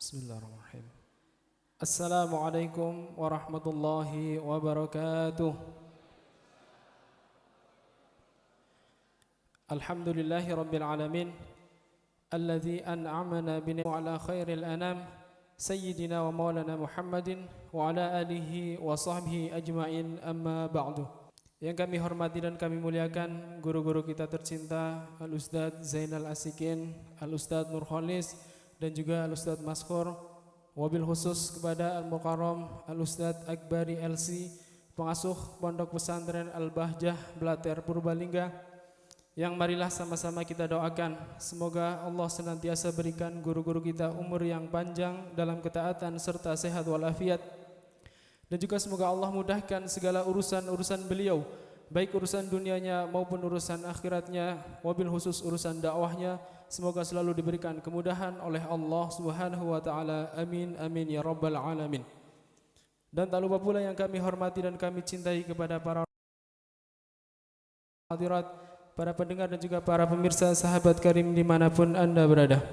Bismillahirrahmanirrahim. Assalamualaikum warahmatullahi wabarakatuh. Alhamdulillahi rabbil alamin alladzi an'amana bi ala khairil anam sayyidina wa maulana Muhammadin wa ala alihi wa sahbihi ajmain, amma ba'du. Yang kami hormati dan kami muliakan guru-guru kita tercinta, Al-Ustadz Zainal Asikin, Al-Ustadz Nurholis, dan juga Al-Ustadz Maskur. Wabil khusus kepada Al-Mukarram Al-Ustadz Akbari LC, pengasuh Pondok Pesantren Al-Bahjah Blater Purbalingga, yang marilah sama-sama kita doakan semoga Allah senantiasa berikan guru-guru kita umur yang panjang dalam ketaatan serta sehat walafiat, dan juga semoga Allah mudahkan segala urusan-urusan beliau, baik urusan dunianya maupun urusan akhiratnya, wabil khusus urusan dakwahnya. Semoga selalu diberikan kemudahan oleh Allah Subhanahu wa taala. Amin amin ya rabbal alamin. Dan tak lupa pula yang kami hormati dan kami cintai kepada para hadirat, para pendengar dan juga para pemirsa sahabat karim dimanapun Anda berada.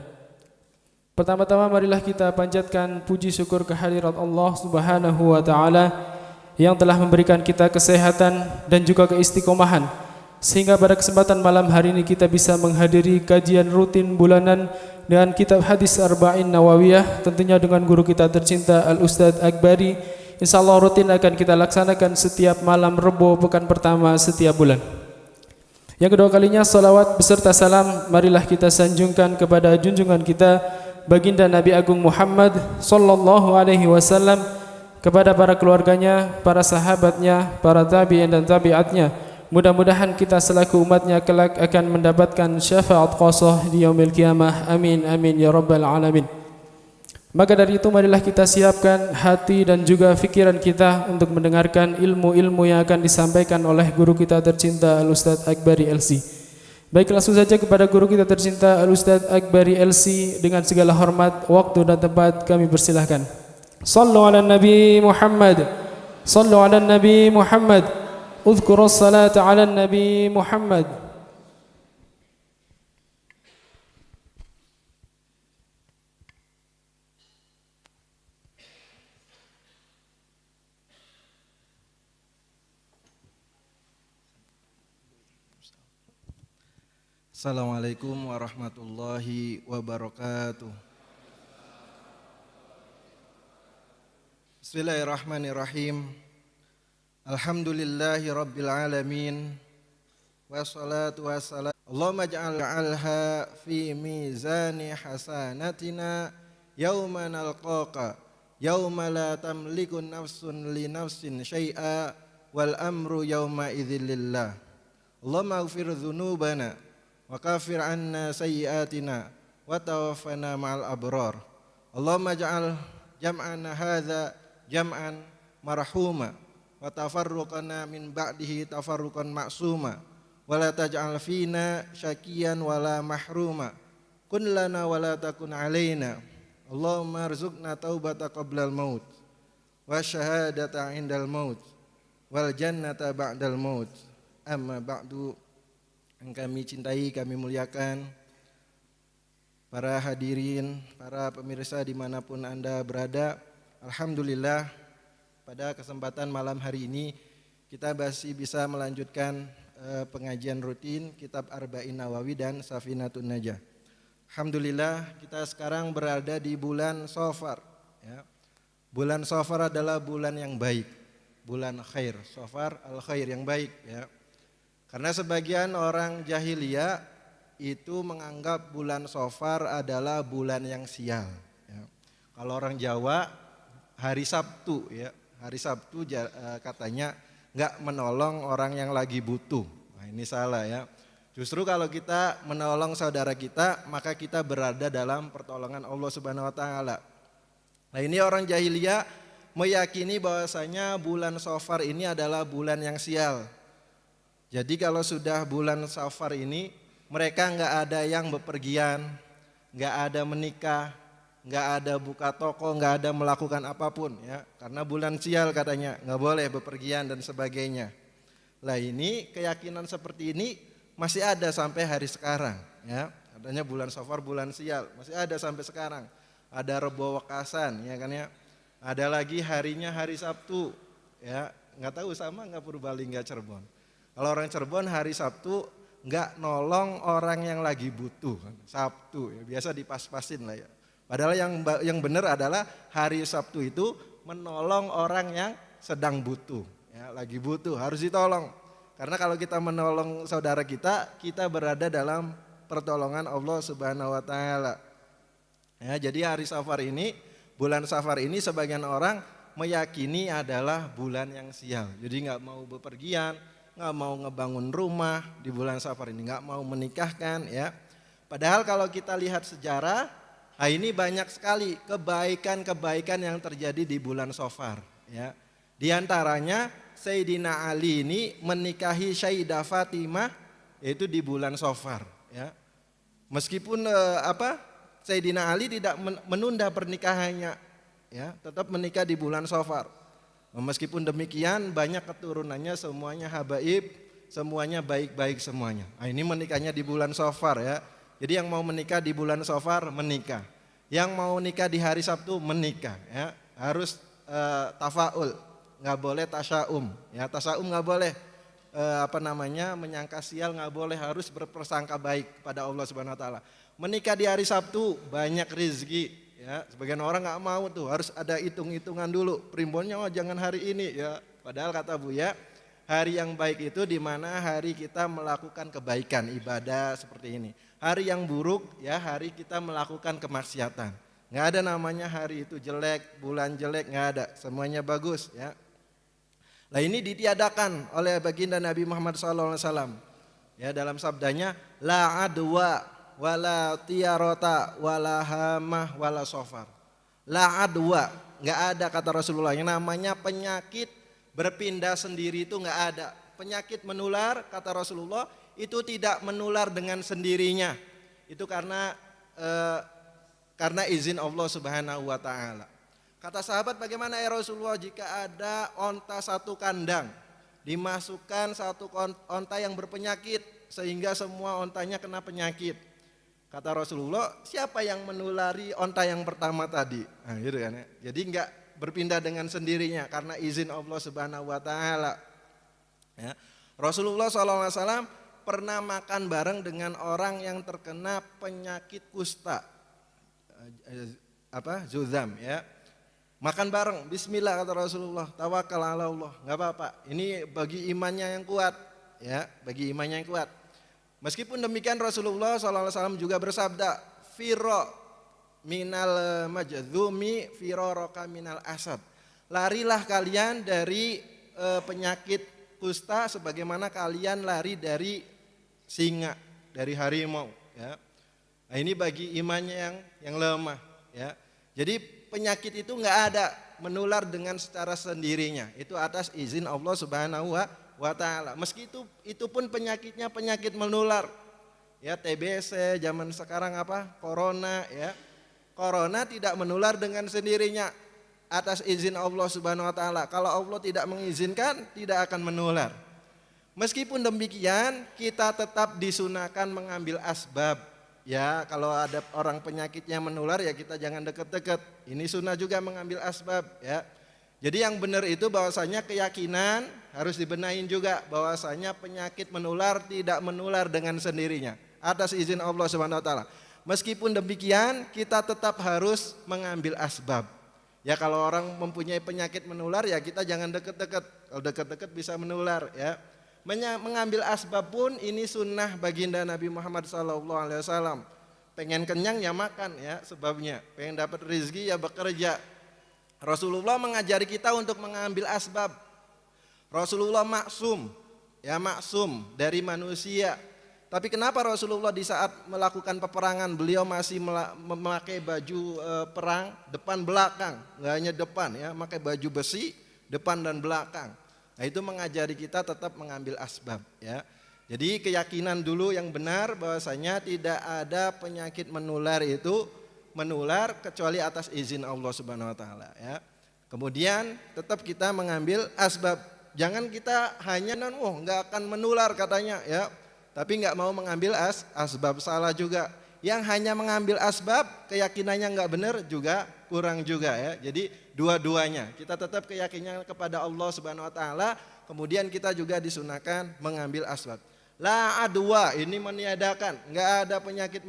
Pertama-tama marilah kita panjatkan puji syukur kehadirat Allah Subhanahu wa taala yang telah memberikan kita kesehatan dan juga keistiqomahan, sehingga pada kesempatan malam hari ini kita bisa menghadiri kajian rutin bulanan dengan kitab hadis Arba'in Nawawiyah, tentunya dengan guru kita tercinta Al-Ustadz Akbari. InsyaAllah rutin akan kita laksanakan setiap malam Rebo pekan pertama setiap bulan. Yang kedua kalinya, salawat beserta salam marilah kita sanjungkan kepada junjungan kita baginda Nabi Agung Muhammad sallallahu alaihi wasallam, kepada para keluarganya, para sahabatnya, para tabi'in dan tabi'atnya. Mudah-mudahan kita selaku umatnya kelak akan mendapatkan syafaat qasah di yaumil qiyamah. Amin amin ya rabbal alamin. Maka dari itu marilah kita siapkan hati dan juga fikiran kita untuk mendengarkan ilmu-ilmu yang akan disampaikan oleh guru kita tercinta Al-Ustadz Akbari LC. Baik, langsung saja kepada guru kita tercinta Al-Ustadz Akbari LC. Dengan segala hormat, waktu dan tempat kami persilahkan. Sallu ala Nabi Muhammad, sallu ala Nabi Muhammad, udhkurus salata ala Nabi Muhammad. Assalamualaikum warahmatullahi wabarakatuh. Bismillahirrahmanirrahim. Alhamdulillahi rabbil alamin. Wassalatu wassalam. Allahumma ja'alha fi mizani hasanatina yawma nalqaka yawma la tamliku nafsun li nafsin syai'a wal amru yawma idzil lillah. Allahumma ighfir dzunubana wa kafir anna sayyiatina wa tawaffana ma'al abrar. Allahumma ja'al jam'ana hadza jam'an marhuma wa tafarruqana min ba'dihi tafarruqan ma'suma wa la taj'al fina syakiyan wa la mahruma kun lana wa la takun alaina. Allahumma arzuqna taubata qablal maut wa syahadata indal maut wal jannata ba'dal maut. Amma ba'du. Yang kami cintai, kami muliakan para hadirin, para pemirsa dimanapun Anda berada. Alhamdulillah, pada kesempatan malam hari ini kita masih bisa melanjutkan pengajian rutin kitab Arba'in Nawawi dan Safinatun Najah. Alhamdulillah, kita sekarang berada di bulan Shafar, ya. Bulan Shafar adalah bulan yang baik, bulan khair. Shafar al-khair, yang baik, ya. Karena sebagian orang jahiliyah itu menganggap bulan Shafar adalah bulan yang sial, ya. Kalau orang Jawa hari Sabtu, ya, hari Sabtu katanya nggak menolong orang yang lagi butuh. Nah, ini salah, ya. Justru kalau kita menolong saudara kita, maka kita berada dalam pertolongan Allah Subhanahu wa taala. Nah, ini orang jahiliyah meyakini bahwasanya bulan Shafar ini adalah bulan yang sial. Jadi kalau sudah bulan Shafar ini, mereka nggak ada yang bepergian, nggak ada menikah, nggak ada buka toko, nggak ada melakukan apapun, ya. Karena bulan sial katanya, nggak boleh bepergian dan sebagainya. Lah, ini keyakinan seperti ini masih ada sampai hari sekarang, ya. Adanya bulan Shafar, bulan sial, masih ada sampai sekarang. ada Rebo Wekasan, ya kan ya. Ada lagi harinya hari Sabtu, ya. Nggak tahu sama nggak Purbalingga Cirebon. Kalau orang Cirebon hari Sabtu nggak nolong orang yang lagi butuh, Sabtu ya, biasa dipas-pasin lah ya. Padahal yang benar adalah hari Sabtu itu menolong orang yang sedang butuh, ya, lagi butuh harus ditolong. Karena kalau kita menolong saudara kita berada dalam pertolongan Allah Subhanahu wa taala. Ya, jadi hari Safar ini, bulan Safar ini sebagian orang meyakini adalah bulan yang sial. Jadi nggak mau bepergian, nggak mau ngebangun rumah di bulan Safar ini, nggak mau menikahkan ya. Padahal kalau kita lihat sejarah, ini banyak sekali kebaikan-kebaikan yang terjadi di bulan Safar ya. Di antaranya Sayyidina Ali ini menikahi Sayyidah Fatimah yaitu di bulan Safar ya. Meskipun Sayyidina Ali tidak menunda pernikahannya ya, tetap menikah di bulan Safar. Meskipun demikian banyak keturunannya semuanya habaib, semuanya baik-baik semuanya. Nah, ini menikahnya di bulan Safar ya. Jadi yang mau menikah di bulan Safar menikah. Yang mau nikah di hari Sabtu menikah ya. Harus tafaul, nggak boleh tasyaum. Ya, tasyaum nggak boleh menyangka sial, nggak boleh, harus berprasangka baik pada Allah Subhanahu wa taala. Menikah di hari Sabtu banyak rezeki. Ya, sebagian orang nggak mau tuh, harus ada hitung-hitungan dulu. Primbonnya jangan hari ini ya. Padahal kata Buya, hari yang baik itu di mana hari kita melakukan kebaikan, ibadah seperti ini. Hari yang buruk ya hari kita melakukan kemaksiatan. Nggak ada namanya hari itu jelek, bulan jelek, nggak ada. Semuanya bagus ya. Nah ini ditiadakan oleh baginda Nabi Muhammad SAW. Ya, dalam sabdanya, la adwa wala tiarota wala hamah wala sofar. La adwa, nggak ada kata Rasulullah. Yang namanya penyakit berpindah sendiri itu nggak ada. Penyakit menular kata Rasulullah itu tidak menular dengan sendirinya. Itu karena izin Allah Subhanahu wa taala. Kata sahabat, bagaimana ya Rasulullah jika ada onta satu kandang, dimasukkan satu onta yang berpenyakit sehingga semua ontanya kena penyakit. Kata Rasulullah, siapa yang menulari onta yang pertama tadi? Nah, gitu kan ya. Jadi enggak berpindah dengan sendirinya karena izin Allah Subhanahu wa taala. Ya. Rasulullah SAW pernah makan bareng dengan orang yang terkena penyakit kusta. Zuzam ya. Makan bareng, bismillah kata Rasulullah, tawakal ala Allah. Enggak apa-apa. Ini bagi imannya yang kuat, ya, bagi imannya yang kuat. Meskipun demikian Rasulullah SAW juga bersabda, firo minal majdzumi firoroka minal asad. Larilah kalian dari penyakit kusta sebagaimana kalian lari dari singa, dari harimau. Ya. Nah ini bagi imannya yang lemah. Ya. Jadi penyakit itu nggak ada menular dengan secara sendirinya. Itu atas izin Allah Subhanahu wa taala. Meski itu pun penyakitnya penyakit menular. Ya, TBC zaman sekarang corona ya. Corona tidak menular dengan sendirinya atas izin Allah Subhanahu wa taala. Kalau Allah tidak mengizinkan tidak akan menular. Meskipun demikian kita tetap disunahkan mengambil asbab. Ya, kalau ada orang penyakitnya menular ya kita jangan dekat-dekat. Ini sunnah juga mengambil asbab ya. Jadi yang benar itu bahwasanya keyakinan harus dibenahin juga bahwasanya penyakit menular tidak menular dengan sendirinya atas izin Allah Subhanahu wa taala. Meskipun demikian kita tetap harus mengambil asbab. Ya kalau orang mempunyai penyakit menular ya kita jangan dekat-dekat. Kalau dekat-dekat bisa menular ya. Mengambil asbab pun ini sunnah baginda Nabi Muhammad SAW. Pengen kenyang ya makan ya sebabnya. Pengen dapat rezeki ya bekerja. Rasulullah mengajari kita untuk mengambil asbab. Rasulullah maksum dari manusia. Tapi kenapa Rasulullah di saat melakukan peperangan beliau masih memakai baju perang depan belakang, nggak hanya depan ya, memakai baju besi depan dan belakang. Nah itu mengajari kita tetap mengambil asbab ya. Jadi keyakinan dulu yang benar bahwasanya tidak ada penyakit menular itu menular kecuali atas izin Allah Subhanahu wa taala ya. Kemudian tetap kita mengambil asbab. Jangan kita hanya enggak akan menular katanya ya. Tapi enggak mau mengambil asbab, salah juga. Yang hanya mengambil asbab, keyakinannya enggak benar juga kurang juga ya. Jadi dua-duanya. Kita tetap keyakinan kepada Allah Subhanahu wa taala, kemudian kita juga disunahkan mengambil asbab. La adwa, ini meniadakan, enggak ada penyakit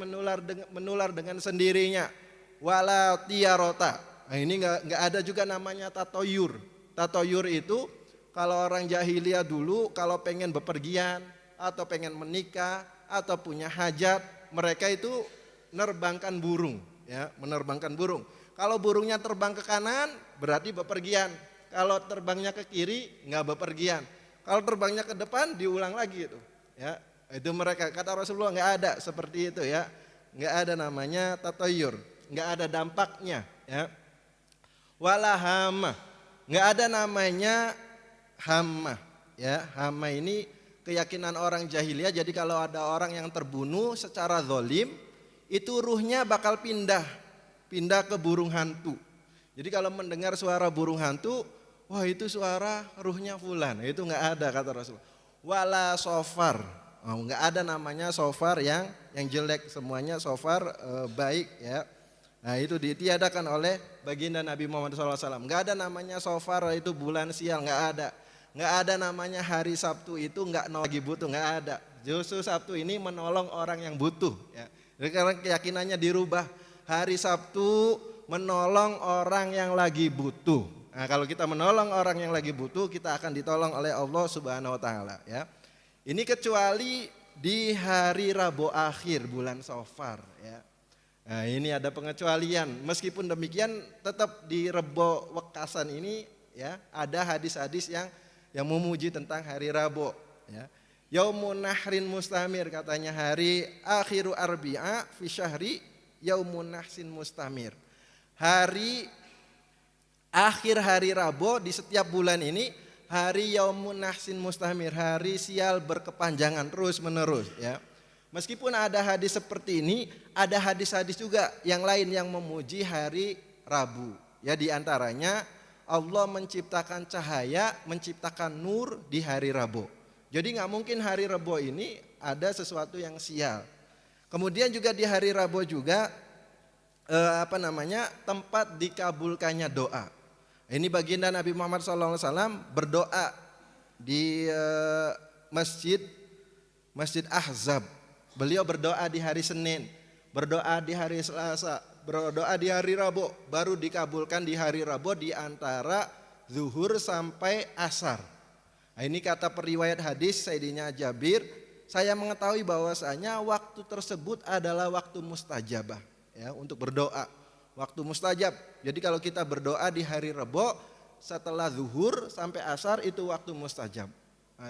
menular dengan sendirinya. Wala tiarota. Nah, ini enggak ada juga namanya tatoyur. Tatoyur itu kalau orang jahiliyah dulu kalau pengen bepergian atau pengen menikah atau punya hajat, mereka itu menerbangkan burung, ya, menerbangkan burung. Kalau burungnya terbang ke kanan berarti bepergian. Kalau terbangnya ke kiri enggak bepergian. Kalau terbangnya ke depan diulang lagi itu. Ya, itu mereka kata Rasulullah enggak ada seperti itu ya. Enggak ada namanya tatoyur, enggak ada dampaknya ya. Wala hama. Enggak ada namanya hama ya. Hama ini keyakinan orang jahiliyah. Jadi kalau ada orang yang terbunuh secara zalim, itu ruhnya bakal pindah ke burung hantu. Jadi kalau mendengar suara burung hantu, wah itu suara ruhnya fulan. Itu enggak ada kata Rasulullah. Wala sofar, enggak ada namanya sofar yang jelek, semuanya sofar baik ya. Nah itu ditiadakan oleh baginda Nabi Muhammad SAW. Enggak ada namanya sofar itu bulan sial, enggak ada. Enggak ada namanya hari Sabtu itu enggak lagi butuh, enggak ada. Justru Sabtu ini menolong orang yang butuh ya. Jadi karena keyakinannya dirubah, hari Sabtu menolong orang yang lagi butuh. Nah, kalau kita menolong orang yang lagi butuh, kita akan ditolong oleh Allah Subhanahu wa taala ya. Ini kecuali di hari Rabu akhir bulan Safar ya. Nah, ini ada pengecualian. Meskipun demikian tetap di Rebo Wekasan ini ya, ada hadis-hadis yang memuji tentang hari Rabu ya. Yaumun nahrin mustamir, katanya hari akhiru arbi'a fi syahri yaumun nahsin mustamir. Hari akhir hari Rabu di setiap bulan ini hari Yaumun Nahsin Mustamir, hari sial berkepanjangan terus menerus ya. Meskipun ada hadis seperti ini, ada hadis-hadis juga yang lain yang memuji hari Rabu. Ya di antaranya Allah menciptakan cahaya, menciptakan nur di hari Rabu. Jadi nggak mungkin hari Rabu ini ada sesuatu yang sial. Kemudian juga di hari Rabu juga tempat dikabulkannya doa. Ini baginda Nabi Muhammad SAW berdoa di Masjid Ahzab. Beliau berdoa di hari Senin, berdoa di hari Selasa, berdoa di hari Rabu, baru dikabulkan di hari Rabu di antara zuhur sampai asar. Nah, ini kata periwayat hadis Sayyidina Jabir, saya mengetahui bahwasanya waktu tersebut adalah waktu mustajabah ya, untuk berdoa. Waktu mustajab. Jadi kalau kita berdoa di hari Rabu setelah zuhur sampai asar itu waktu mustajab. Nah,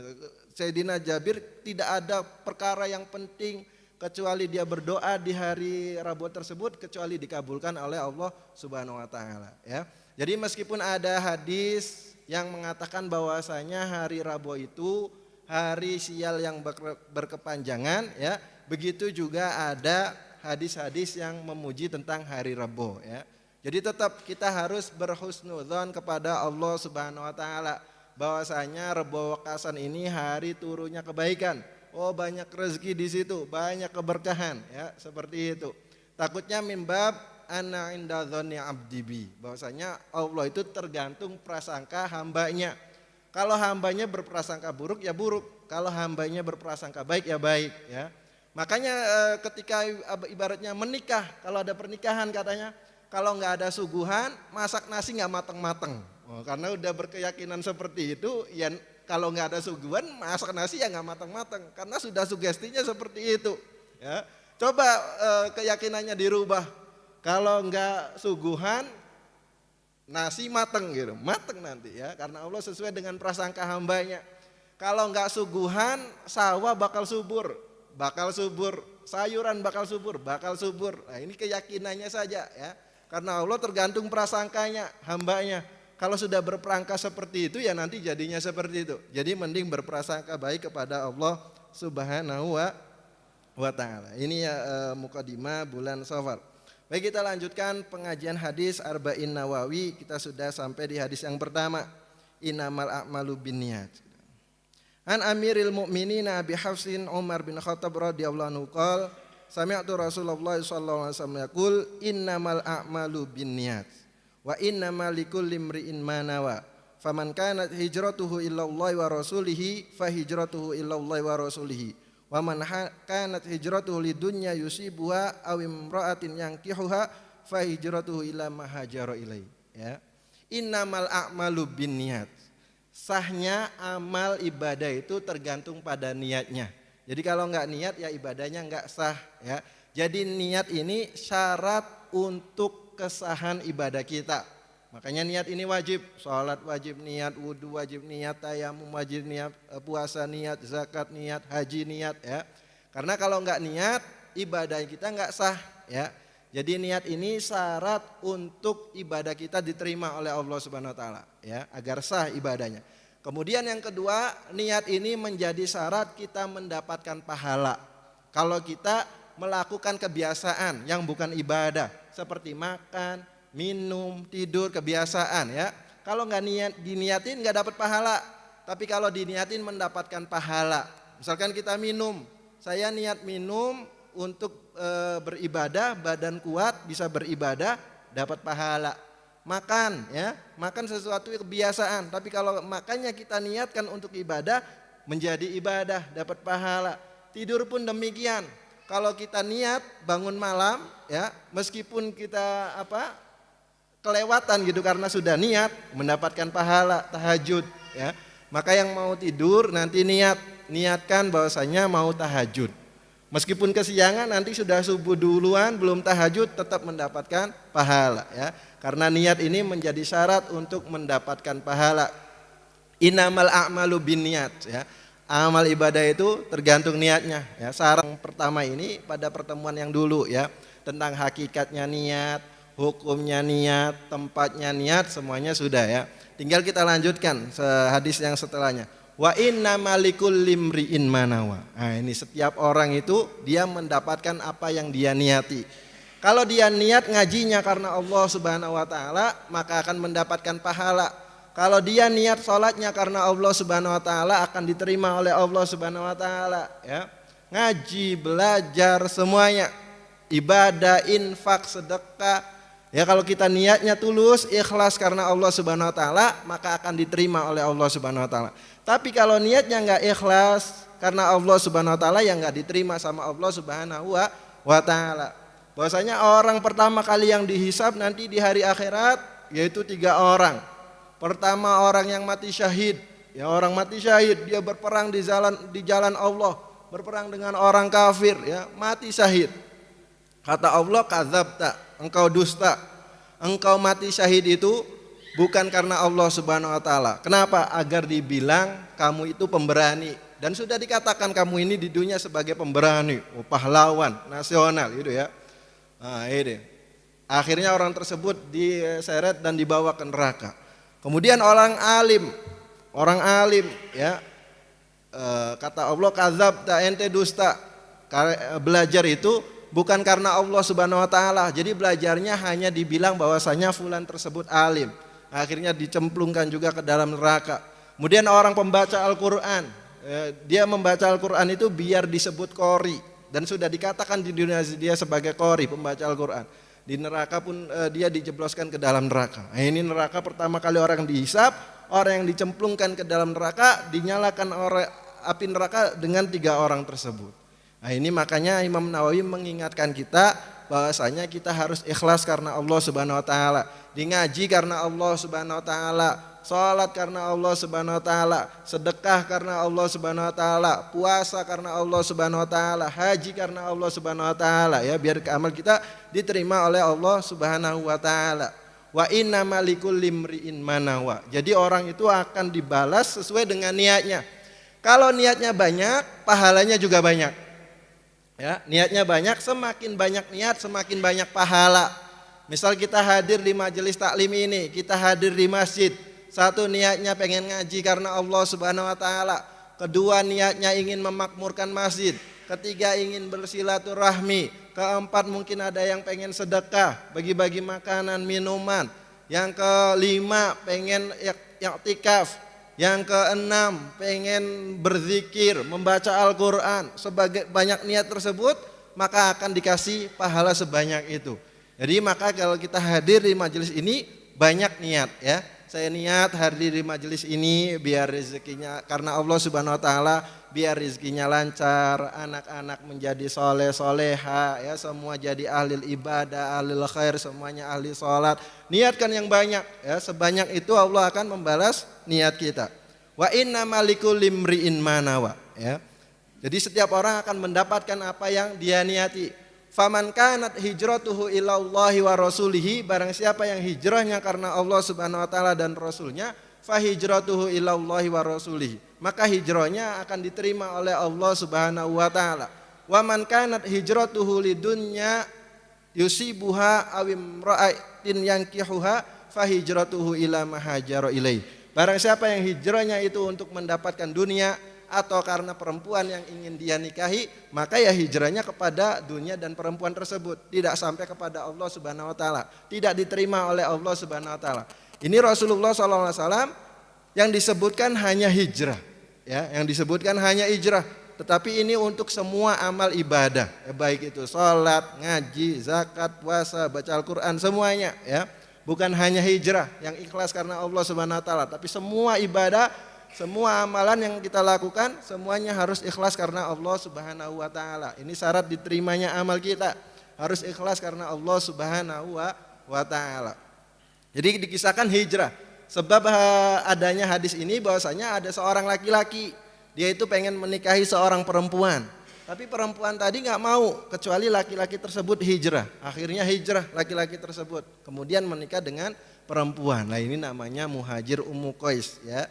Sayyidina Jabir tidak ada perkara yang penting kecuali dia berdoa di hari Rabu tersebut kecuali dikabulkan oleh Allah Subhanahu wa taala ya. Jadi meskipun ada hadis yang mengatakan bahwasanya hari Rabu itu hari sial yang berkepanjangan ya, begitu juga ada hadis-hadis yang memuji tentang hari Rabu ya. Jadi tetap kita harus berhusnudzon kepada Allah Subhanahu wa taala bahwasanya Rabu Wekasan ini hari turunnya kebaikan. Oh, banyak rezeki di situ, banyak keberkahan ya, seperti itu. Takutnya mimbab ana inda dzanni abdi bi, bahwasanya Allah itu tergantung prasangka hambanya. Kalau hambanya berprasangka buruk ya buruk, kalau hambanya berprasangka baik ya baik ya. Makanya ketika ibaratnya menikah, kalau ada pernikahan katanya, kalau nggak ada suguhan, masak nasi nggak mateng-mateng. Oh, karena udah berkeyakinan seperti itu, ya kalau nggak ada suguhan, masak nasi ya nggak mateng-mateng. Karena sudah sugestinya seperti itu. Ya, coba keyakinannya dirubah. Kalau nggak suguhan, nasi mateng gitu, mateng nanti ya. Karena Allah sesuai dengan prasangka hambanya. Kalau nggak suguhan, sawah bakal subur. Sayuran bakal subur. Nah, ini keyakinannya saja ya. Karena Allah tergantung prasangkanya, hambanya. Kalau sudah berprangka seperti itu ya nanti jadinya seperti itu. Jadi mending berprasangka baik kepada Allah Subhanahu wa taala. Ini ya mukadimah bulan Safar. Baik, kita lanjutkan pengajian hadis Arba'in Nawawi. Kita sudah sampai di hadis yang pertama. Innamal a'malu binniyat. An Amiril Mukminin Abi Hafsin Umar bin Khattab radhiyallahu anhu qol sami'tu Rasulullah sallallahu alaihi wasallam yaqul innamal a'malu binniyat wa innamal likulli imri'in ma nawa. Faman kanat hijratuhu illallahi wa rasulihi fa hijratuhu illallahi wa rasulihi. Wa man kanat hijratuhu lidunya yusibuha aw imra'atin yankihuha fa hijratuhu ila ma hajara ilaihi. Ya. Innamal a'malu binniyat. Sahnya amal ibadah itu tergantung pada niatnya. Jadi kalau enggak niat ya ibadahnya enggak sah ya. Jadi niat ini syarat untuk kesahan ibadah kita. Makanya niat ini wajib, sholat wajib niat, wudu wajib niat, tayamum wajib niat, puasa niat, zakat niat, haji niat ya. Karena kalau enggak niat ibadah kita enggak sah ya. Jadi niat ini syarat untuk ibadah kita diterima oleh Allah Subhanahu wa taala ya, agar sah ibadahnya. Kemudian yang kedua, niat ini menjadi syarat kita mendapatkan pahala. Kalau kita melakukan kebiasaan yang bukan ibadah seperti makan, minum, tidur, kebiasaan ya. Kalau nggak diniatin nggak dapat pahala. Tapi kalau diniatin mendapatkan pahala. Misalkan kita minum, saya niat minum untuk beribadah, badan kuat bisa beribadah, dapat pahala. Makan ya, makan sesuatu kebiasaan. Tapi kalau makannya kita niatkan untuk ibadah, menjadi ibadah, dapat pahala. Tidur pun demikian. Kalau kita niat bangun malam ya, meskipun kita kelewatan gitu karena sudah niat, mendapatkan pahala tahajud ya. Maka yang mau tidur nanti niatkan bahwasanya mau tahajud. Meskipun kesiangan nanti sudah subuh duluan belum tahajud tetap mendapatkan pahala ya. Karena niat ini menjadi syarat untuk mendapatkan pahala. Innamal a'malu binniyat ya. Amal ibadah itu tergantung niatnya ya. Syarat pertama ini pada pertemuan yang dulu ya, tentang hakikatnya niat, hukumnya niat, tempatnya niat, semuanya sudah ya. Tinggal kita lanjutkan hadis yang setelahnya. Wa innamal likulli imri'in ma nawa. Nah, ini setiap orang itu dia mendapatkan apa yang dia niati. Kalau dia niat ngajinya karena Allah Subhanahu wa taala, maka akan mendapatkan pahala. Kalau dia niat sholatnya karena Allah Subhanahu wa taala, akan diterima oleh Allah Subhanahu wa taala ya. Ngaji, belajar semuanya, ibadah, infak, sedekah. Ya kalau kita niatnya tulus, ikhlas karena Allah Subhanahu wa taala, maka akan diterima oleh Allah Subhanahu wa taala. Tapi kalau niatnya enggak ikhlas karena Allah Subhanahu wa taala, yang enggak diterima sama Allah Subhanahu wa taala. Bahwasanya orang pertama kali yang dihisab nanti di hari akhirat yaitu 3 orang. Pertama orang yang mati syahid. Ya orang mati syahid dia berperang di jalan Allah, berperang dengan orang kafir ya, mati syahid. Kata Allah, kadzabta, engkau dusta. Engkau mati syahid itu bukan karena Allah Subhanahu wa taala. Kenapa? Agar dibilang kamu itu pemberani. Dan sudah dikatakan kamu ini di dunia sebagai pemberani, pahlawan nasional gitu ya. Nah, ini. Akhirnya orang tersebut diseret dan dibawa ke neraka. Kemudian orang alim ya. Kata Allah, kadzabta, ente dusta. Belajar itu bukan karena Allah Subhanahu wa taala. Jadi belajarnya hanya dibilang bahwasanya fulan tersebut alim. Akhirnya dicemplungkan juga ke dalam neraka. Kemudian orang pembaca Al-Qur'an, dia membaca Al-Qur'an itu biar disebut qori, dan sudah dikatakan di dunia dia sebagai qori, pembaca Al-Qur'an. Di neraka pun dia dijebloskan ke dalam neraka. Nah, ini neraka pertama kali orang dihisab, orang yang dicemplungkan ke dalam neraka dinyalakan oleh api neraka dengan 3 orang tersebut. Nah, ini makanya Imam Nawawi mengingatkan kita bahwasanya kita harus ikhlas karena Allah Subhanahu wa taala, di ngaji karena Allah Subhanahu wa taala, salat karena Allah Subhanahu wa taala, sedekah karena Allah Subhanahu wa taala, puasa karena Allah Subhanahu wa taala, haji karena Allah Subhanahu wa taala ya, biar amal kita diterima oleh Allah Subhanahu wa taala. Wa innamal likulli imri'in ma nawa. Jadi orang itu akan dibalas sesuai dengan niatnya. Kalau niatnya banyak, pahalanya juga banyak. Ya, niatnya banyak, semakin banyak niat semakin banyak pahala. Misal kita hadir di majelis taklim ini, kita hadir di masjid. Satu, niatnya pengen ngaji karena Allah Subhanahu wa taala. Kedua, niatnya ingin memakmurkan masjid. Ketiga, ingin bersilaturahmi. Keempat, mungkin ada yang pengen sedekah, bagi-bagi makanan, minuman. Yang kelima, pengen i'tikaf. Yang keenam, pengen berzikir, membaca Al-Qur'an. Sebagai banyak niat tersebut, maka akan dikasih pahala sebanyak itu. Jadi maka kalau kita hadir di majelis ini banyak niat ya. Saya niat hadir di majelis ini biar rezekinya karena Allah Subhanahu wa taala, biar rezekinya lancar, anak-anak menjadi soleh soleha ya, semua jadi ahli ibadah, ahli khair, semuanya ahli sholat. Niatkan yang banyak ya, sebanyak itu Allah akan membalas niat kita. Wa inna malikul limriin manawa ya. Jadi setiap orang akan mendapatkan apa yang dia niati. Faman kanat hijratuhu ilallahi wa rasulihi, barang siapa yang hijrahnya karena Allah Subhanahu wa taala dan rasulnya, fa hijratuhu ilallahi wa rasulihi, maka hijrahnya akan diterima oleh Allah Subhanahu wa taala. Wa man kanat hijratuhu lidunya yusibuha aw imra'atin yankihuha, fa hijratuhu ila ma hajara ilaihi. Barang siapa yang hijrahnya itu untuk mendapatkan dunia atau karena perempuan yang ingin dia nikahi, maka ya hijrahnya kepada dunia dan perempuan tersebut, tidak sampai kepada Allah Subhanahu wa taala, tidak diterima oleh Allah Subhanahu wa taala. Ini Rasulullah SAW yang disebutkan hanya hijrah ya, yang disebutkan hanya hijrah, tetapi ini untuk semua amal ibadah ya, baik itu salat, ngaji, zakat, puasa, baca Al-Qur'an, semuanya ya. Bukan hanya hijrah yang ikhlas karena Allah Subhanahu wa taala, tapi semua ibadah, semua amalan yang kita lakukan semuanya harus ikhlas karena Allah Subhanahu wa taala. Ini syarat diterimanya amal kita, harus ikhlas karena Allah Subhanahu wa taala. Jadi dikisahkan hijrah. Sebab adanya hadis ini bahwasanya ada seorang laki-laki, dia itu pengen menikahi seorang perempuan. Tapi perempuan tadi enggak mau kecuali laki-laki tersebut hijrah. Akhirnya hijrah laki-laki tersebut, kemudian menikah dengan perempuan. Nah, ini namanya muhajir Ummu Qais ya.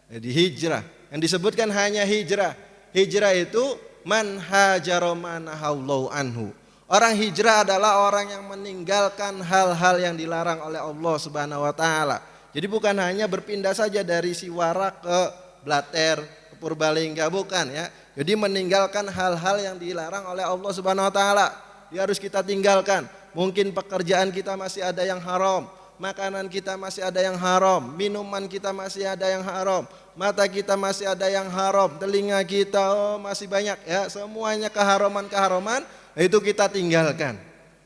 Jadi hijrah, yang disebutkan hanya hijrah. Hijrah itu man hajara manahallahu anhu. Orang hijrah adalah orang yang meninggalkan hal-hal yang dilarang oleh Allah Subhanahu wa taala. Jadi bukan hanya berpindah saja dari Siwara ke Blater, ke Purbalingga, bukan ya. Jadi meninggalkan hal-hal yang dilarang oleh Allah Subhanahu wa taala. Dia harus kita tinggalkan. Mungkin pekerjaan kita masih ada yang haram, makanan kita masih ada yang haram, minuman kita masih ada yang haram, mata kita masih ada yang haram, telinga kita masih banyak ya, semuanya keharaman-keharaman itu kita tinggalkan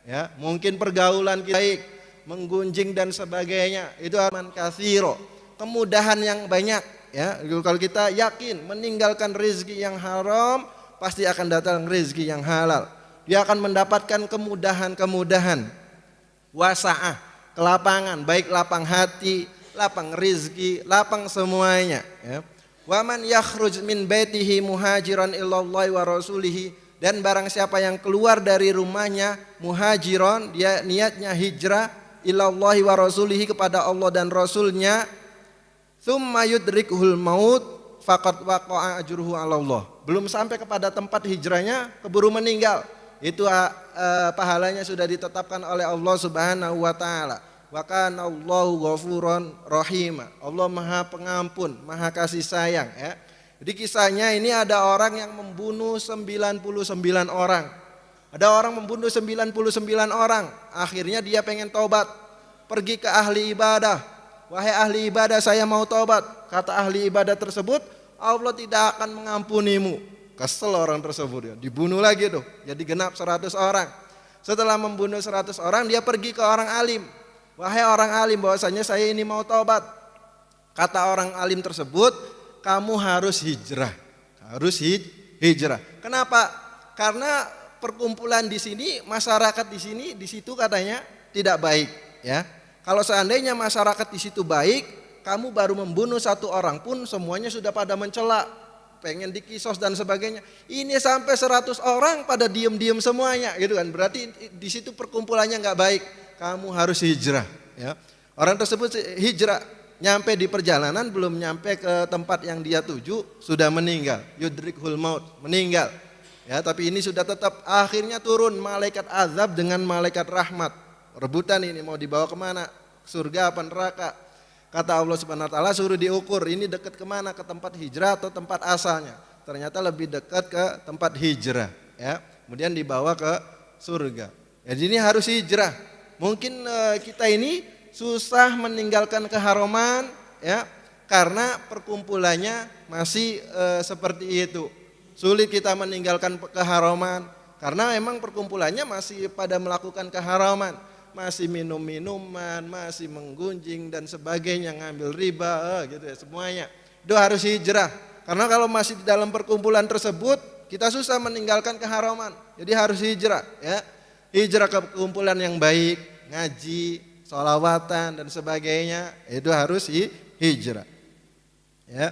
ya. Mungkin pergaulan kita baik, menggunjing dan sebagainya, itu aman katsiro, kemudahan yang banyak ya. Kalau kita yakin meninggalkan rezeki yang haram, pasti akan datang rezeki yang halal. Dia akan mendapatkan kemudahan-kemudahan, wasa'ah, kelapangan, baik lapang hati, lapang rizki, lapang semuanya ya. Wa man yakhruj min baitihi muhajiran ilallahi wa rasulihi, dan barang siapa yang keluar dari rumahnya muhajiran, dia niatnya hijrah, ilallahi wa rasulihi, kepada Allah dan Rasulnya, tsumma yudrikuhul maut faqad waqa'a ajruhu 'ala Allah. Belum sampai kepada tempat hijrahnya keburu meninggal, itu pahalanya sudah ditetapkan oleh Allah Subhanahu wa taala. Wa kana Allahu ghafuran rahima. Allah Maha Pengampun, Maha Kasih Sayang ya. Jadi kisahnya ini ada orang yang membunuh 99 orang. Ada orang membunuh 99 orang. Akhirnya dia pengen taubat. Pergi ke ahli ibadah. Wahai ahli ibadah, saya mau taubat. Kata ahli ibadah tersebut, Allah tidak akan mengampunimu. Kesel orang tersebut ya, dibunuh lagi tuh. Jadi genap 100 orang. Setelah membunuh 100 orang, dia pergi ke orang alim. Wahai orang alim, bahwasanya saya ini mau taubat. Kata orang alim tersebut, kamu harus hijrah. Harus hijrah. Kenapa? Karena perkumpulan di sini, masyarakat di sini, di situ katanya tidak baik ya. Kalau seandainya masyarakat di situ baik, kamu baru membunuh 1 orang pun semuanya sudah pada mencela, pengen dikisos dan sebagainya. Ini sampai 100 orang pada diem-diem semuanya gitu kan. Berarti di situ perkumpulannya enggak baik. Kamu harus hijrah ya. Orang tersebut hijrah, nyampe di perjalanan, belum nyampe ke tempat yang dia tuju sudah meninggal. Yudrikhul maut, meninggal. Ya, tapi ini sudah tetap, akhirnya turun malaikat azab dengan malaikat rahmat. Rebutan ini mau dibawa kemana? Surga apa neraka? Kata Allah Subhanahu wa taala, suruh diukur, ini dekat kemana? Ke tempat hijrah atau tempat asalnya? Ternyata lebih dekat ke tempat hijrah ya. Kemudian dibawa ke surga. Jadi ini harus hijrah. Mungkin kita ini susah meninggalkan keharaman ya, karena perkumpulannya masih seperti itu. Sulit kita meninggalkan keharaman Karena memang perkumpulannya masih pada melakukan keharaman, masih minum minuman, masih menggunjing dan sebagainya, ngambil riba, gitu ya semuanya. Itu harus hijrah. Karena kalau masih di dalam perkumpulan tersebut, kita susah meninggalkan keharaman. Jadi harus hijrah, ya. Hijrah ke perkumpulan yang baik, ngaji, sholawatan dan sebagainya, itu harus hijrah. Ya.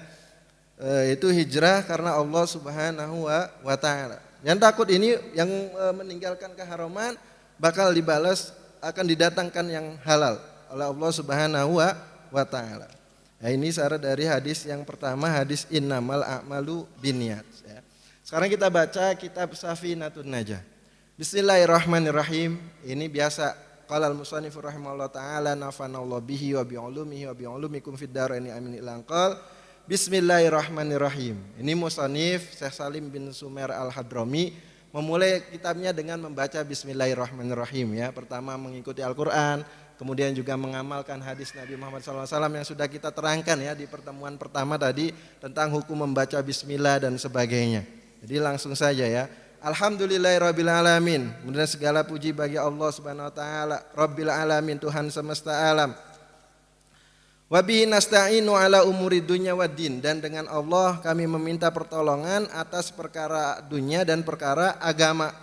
Itu hijrah karena Allah Subhanahu wa taala. Yang takut ini yang meninggalkan keharaman bakal dibalas, akan didatangkan yang halal oleh Allah Subhanahu wa taala. Nah, ini syarat dari hadis yang pertama, hadis innamal a'malu binniyat, ya. Sekarang kita baca kitab Safinatun Najah. Bismillahirrahmanirrahim. Ini biasa qala al-musannif rahimahullah taala nafanallahu bihi wa bi ulumihi wa bi ulumikum fid dharaini amin ila qala Bismillahirrahmanirrahim. Ini musannif Syekh Salim bin Sumer Al-Hadrami memulai kitabnya dengan membaca Bismillahirrahmanirrahim, ya. Pertama mengikuti Al-Quran, kemudian juga mengamalkan hadis Nabi Muhammad SAW yang sudah kita terangkan, ya, di pertemuan pertama tadi tentang hukum membaca Bismillah dan sebagainya. Jadi langsung saja, ya. Alhamdulillahirabbil alamin. Kemudian segala puji bagi Allah Subhanahu wa taala, Rabbil alamin, Tuhan semesta alam. Wa bihi nasta'inu ala umuri dunya waddin, dan dengan Allah kami meminta pertolongan atas perkara dunia dan perkara agama.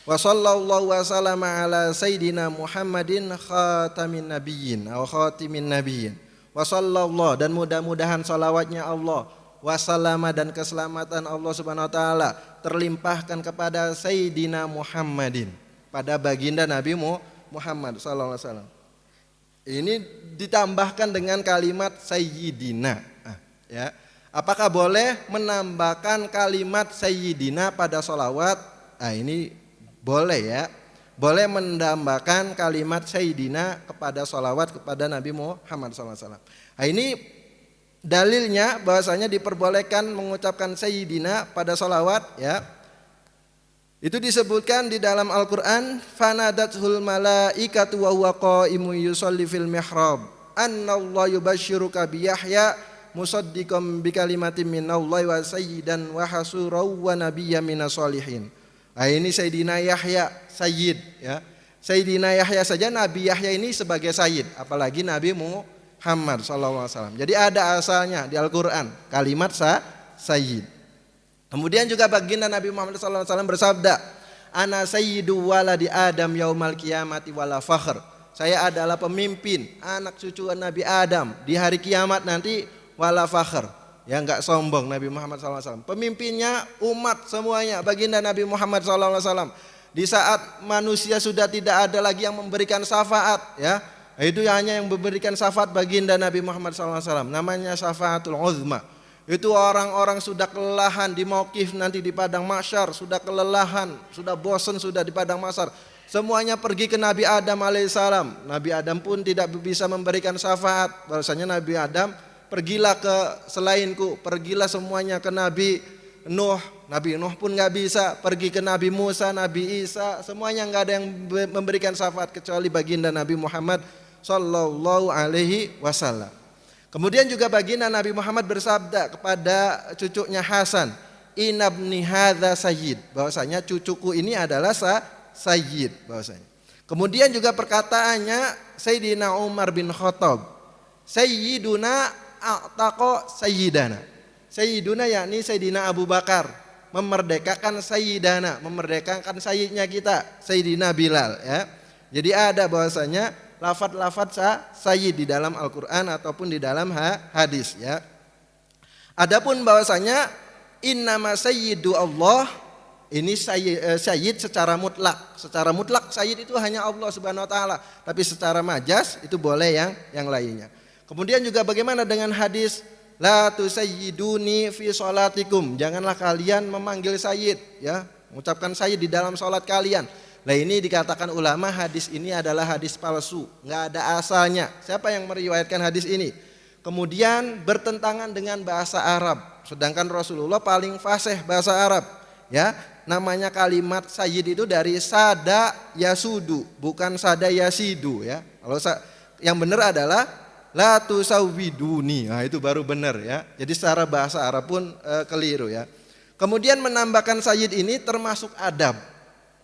Wa sallallahu wa sallama ala sayyidina Muhammadin khatamin nabiyyin atau khatimin nabiyyin. Wa sallallahu, dan mudah-mudahan salawatnya Allah, wa sallama, dan keselamatan Allah Subhanahu wa taala terlimpahkan kepada sayyidina Muhammadin, pada baginda Nabi Muhammad sallallahu alaihi wasallam. Ini ditambahkan dengan kalimat sayyidina, ya. Apakah boleh menambahkan kalimat sayyidina pada sholawat? Ini boleh, ya. Boleh menambahkan kalimat sayyidina kepada sholawat kepada Nabi Muhammad SAW. Ini dalilnya bahwasanya diperbolehkan mengucapkan sayyidina pada sholawat, ya. Itu disebutkan di dalam Al-Quran, fanadathul malaikatu wa huwa qaimun yusolli fil mihrab annallahu yubashshiruka bi Yahya musaddiqan bi kalimatin minallahi wa sayyidan wa hasuran wa nabiyyan minas solihin. Ini Sayyidina Yahya, sayyid, ya. Sayyidina Yahya saja, Nabi Yahya ini sebagai sayyid, apalagi Nabi Muhammad SAW. Jadi ada asalnya di Al-Quran kalimat sayyid. Kemudian juga baginda Nabi Muhammad SAW bersabda, ana sayyidu waladi Adam yaumal qiyamati wala fakhr. Saya adalah pemimpin anak cucu Nabi Adam di hari kiamat nanti, wala fakhr, ya, enggak sombong Nabi Muhammad SAW. Pemimpinnya umat semuanya, baginda Nabi Muhammad SAW. Di saat manusia sudah tidak ada lagi yang memberikan syafaat, ya, itu hanya yang memberikan syafaat baginda Nabi Muhammad SAW. Namanya syafaatul uzma. Itu orang-orang sudah kelelahan di mauqif nanti di padang mahsyar, sudah kelelahan, sudah bosan sudah di padang mahsyar. Semuanya pergi ke Nabi Adam alaihissalam. Nabi Adam pun tidak bisa memberikan syafaat. Bahwasanya Nabi Adam, pergilah ke selainku, pergilah semuanya ke Nabi Nuh. Nabi Nuh pun nggak bisa. Pergi ke Nabi Musa, Nabi Isa, semuanya nggak ada yang memberikan syafaat kecuali baginda Nabi Muhammad sallallahu alaihi wasallam. Kemudian juga baginda Nabi Muhammad bersabda kepada cucunya Hasan, inabni hadza sayyid, bahwasanya cucuku ini adalah sayyid bahwasanya. Kemudian juga perkataannya Sayyidina Umar bin Khattab, sayyiduna a'taqa sayyidana. Sayyiduna yakni Sayyidina Abu Bakar memerdekakan sayyidana, memerdekakan sayyidnya kita, Sayyidina Bilal, ya. Jadi ada bahwasanya lafadz-lafadz sayyid di dalam Al-Quran ataupun di dalam hadis, ya. Adapun bahwasanya innama sayyidu Allah, ini sayyid secara mutlak. Secara mutlak sayyid itu hanya Allah Subhanahu wa taala, tapi secara majas itu boleh yang lainnya. Kemudian juga bagaimana dengan hadis la tusayyiduni fi sholatikum, janganlah kalian memanggil sayyid, ya, mengucapkan sayyid di dalam salat kalian. Nah, ini dikatakan ulama hadis ini adalah hadis palsu, nggak ada asalnya. Siapa yang meriwayatkan hadis ini? Kemudian bertentangan dengan bahasa Arab, sedangkan Rasulullah paling fasih bahasa Arab, ya. Namanya kalimat sayyid itu dari sada yasudu, bukan sada yasidu, ya. Kalau yang benar adalah la tusawwiduni, nah itu baru benar, ya. Jadi secara bahasa Arab pun keliru, ya. Kemudian menambahkan sayyid ini termasuk adab.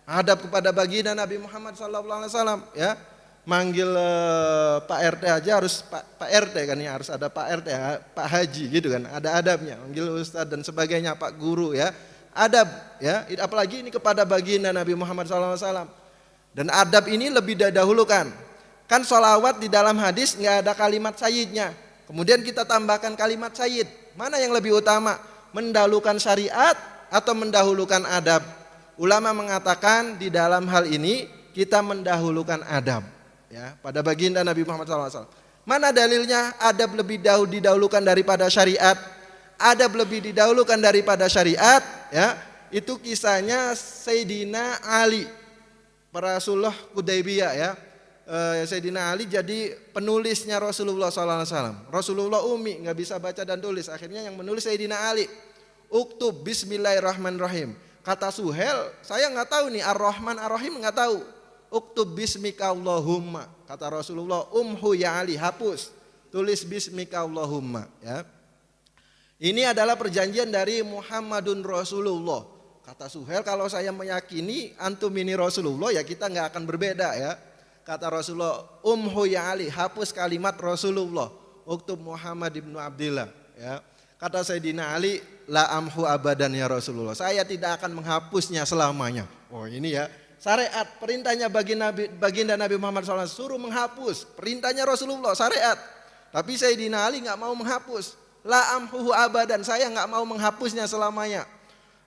Adab kepada baginda Nabi Muhammad SAW, ya. Manggil Pak RT aja harus Pak RT kan ya, harus ada Pak RT, Pak Haji gitu kan, ada adabnya. Manggil Ustadz dan sebagainya, Pak Guru ya. Adab ya, apalagi ini kepada baginda Nabi Muhammad SAW. Dan adab ini lebih didahulukan. Kan sholawat di dalam hadis nggak ada kalimat sayyidnya. Kemudian kita tambahkan kalimat sayyid. Mana yang lebih utama? Mendahulukan syariat atau mendahulukan adab? Ulama mengatakan di dalam hal ini kita mendahulukan adab. Ya, pada baginda Nabi Muhammad SAW. Mana dalilnya adab lebih didahulukan daripada syariat? Adab lebih didahulukan daripada syariat, ya. Itu kisahnya Sayyidina Ali, para sulh Hudaybiyah ya. Sayyidina Ali jadi penulisnya Rasulullah SAW. Rasulullah ummi, nggak bisa baca dan tulis. Akhirnya yang menulis Sayyidina Ali. Uktub Bismillahirrahmanirrahim. Kata Suhel, saya nggak tahu nih Ar-Rahman Ar-Rahim nggak tahu. Uktub bismika Allahumma, kata Rasulullah, umhu ya Ali, hapus, tulis bismika Allahumma ya. Ini adalah perjanjian dari Muhammadun Rasulullah. Kata Suhel, kalau saya meyakini antum ini Rasulullah ya kita nggak akan berbeda ya. Kata Rasulullah, umhu ya Ali, hapus kalimat Rasulullah, uktub Muhammad ibnu Abdillah ya. Kata Sayyidina Ali, la amhu abadan ya Rasulullah, saya tidak akan menghapusnya selamanya. Oh ini ya. Syariat, perintahnya baginda Nabi Muhammad SAW suruh menghapus. Perintahnya Rasulullah, syariat. Tapi Sayyidina Ali nggak mau menghapus. La amhuhu abadan, saya nggak mau menghapusnya selamanya.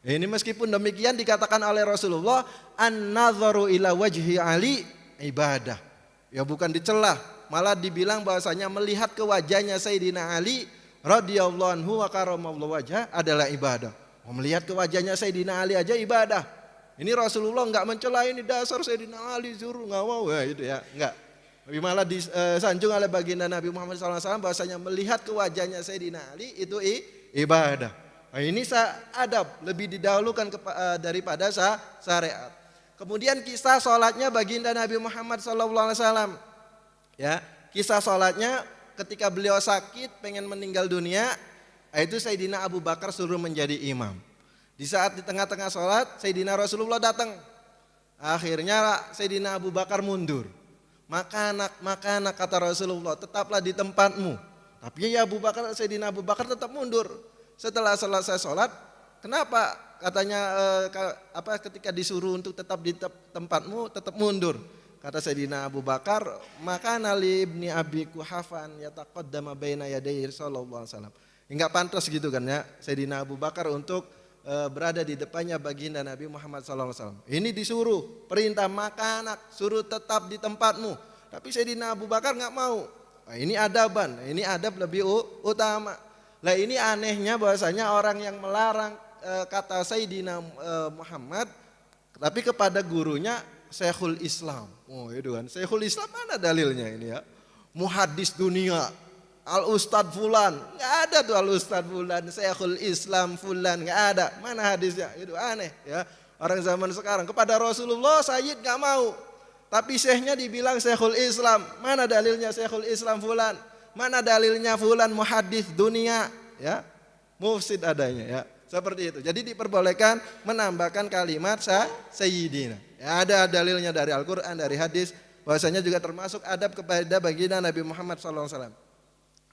Ini meskipun demikian dikatakan oleh Rasulullah, an-nadharu ila wajhi Ali ibadah. Ya bukan dicela, malah dibilang bahwasanya melihat ke wajahnya Sayyidina Ali radhiyallahu anhu wa karamallahu wajhah adalah ibadah. Melihat ke wajahnya Sayyidina Ali aja ibadah. Ini Rasulullah nggak mencela, ini dasar Sayyidina Ali suruh nggak mau ya itu ya, nggak. Tapi malah disanjung oleh baginda Nabi Muhammad SAW bahwasanya melihat ke wajahnya Sayyidina Ali itu ibadah. Nah, ini adab lebih didahulukan daripada syariat. Kemudian kisah sholatnya baginda Nabi Muhammad SAW. Ya, kisah sholatnya ketika beliau sakit pengen meninggal dunia, itu Sayyidina Abu Bakar suruh menjadi imam. Di saat di tengah-tengah sholat, Sayyidina Rasulullah datang. Akhirnya Sayyidina Abu Bakar mundur. Maka anak kata Rasulullah, tetaplah di tempatmu. Tapi ya Sayyidina Abu Bakar tetap mundur. Setelah selesai sholat, kenapa katanya ketika disuruh untuk tetap di tempatmu, tetap mundur. Kata Sayyidina Abu Bakar, maka nali ibni Abi Quhafan yataqaddama baina yadayhi sallallahu alaihi wasallam. Enggak pantas gitu kan ya, Sayyidina Abu Bakar untuk berada di depannya baginda Nabi Muhammad SAW. Ini disuruh, perintah maka anak, suruh tetap di tempatmu. Tapi Sayyidina Abu Bakar nggak mau. Nah, ini adaban, ini adab lebih utama. Nah ini anehnya bahwasanya orang yang melarang kata Sayyidina Muhammad, tapi kepada gurunya Syekhul Islam. Oh itu kan, Syekhul Islam mana dalilnya ini ya? Muhaddis dunia. Al-Ustadz Fulan, nggak ada tuh Al-Ustadz Fulan, Syekhul Islam Fulan, nggak ada. Mana hadisnya? Itu aneh ya. Orang zaman sekarang kepada Rasulullah Sayyid nggak mau, tapi syekhnya dibilang Syekhul Islam. Mana dalilnya Syekhul Islam Fulan? Mana dalilnya Fulan muhaddits dunia? Ya, mufsid adanya ya. Seperti itu. Jadi diperbolehkan menambahkan kalimat Sayyidina. Ya, ada dalilnya dari Al-Quran, dari hadis. Bahwasanya juga termasuk adab kepada baginda Nabi Muhammad SAW.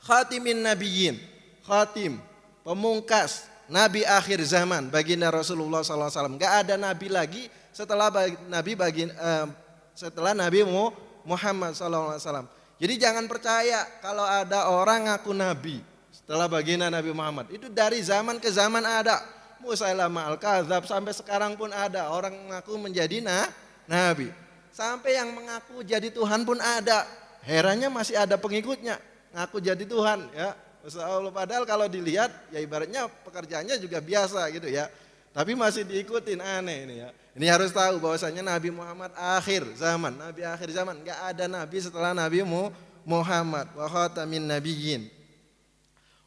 Khatimin Nabiyyin, khatim, pemungkas, Nabi akhir zaman, baginda Rasulullah SAW. Gak ada Nabi lagi setelah Nabi Muhammad SAW. Jadi jangan percaya kalau ada orang ngaku Nabi setelah baginda Nabi Muhammad. Itu dari zaman ke zaman ada. Musailamah al-Kadzab sampai sekarang pun ada orang ngaku menjadi Nabi. Sampai yang mengaku jadi Tuhan pun ada. Herannya masih ada pengikutnya. Ngaku jadi Tuhan ya. Masya Allah, padahal kalau dilihat ya ibaratnya pekerjaannya juga biasa gitu ya. Tapi masih diikutin, aneh ini ya. Ini harus tahu bahwasanya Nabi Muhammad akhir zaman, Nabi akhir zaman. Enggak ada Nabi setelah Nabi Muhammad. Wa khatamin nabiyyin.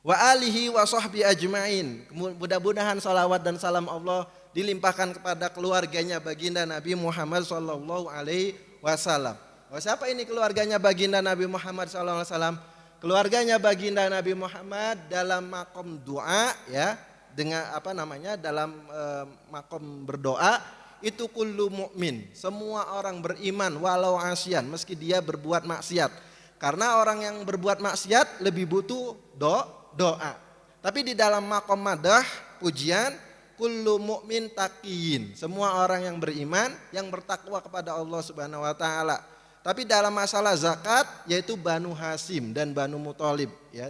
Wa alihi wa sahbi ajma'in. Mudah-mudahan salawat dan salam Allah dilimpahkan kepada keluarganya baginda Nabi Muhammad sallallahu alaihi wasallam. Siapa ini keluarganya baginda Nabi Muhammad sallallahu alaihi wasallam? Keluarganya baginda Nabi Muhammad dalam makom doa ya, dengan dalam makom berdoa itu kullu mukmin, semua orang beriman walau asyan, meski dia berbuat maksiat. Karena orang yang berbuat maksiat lebih butuh doa. Tapi di dalam maqam madah, pujian, kullu mukmin taqiyin, semua orang yang beriman yang bertakwa kepada Allah Subhanahu wa taala. Tapi dalam masalah zakat yaitu Banu Hasyim dan Banu Muthalib ya,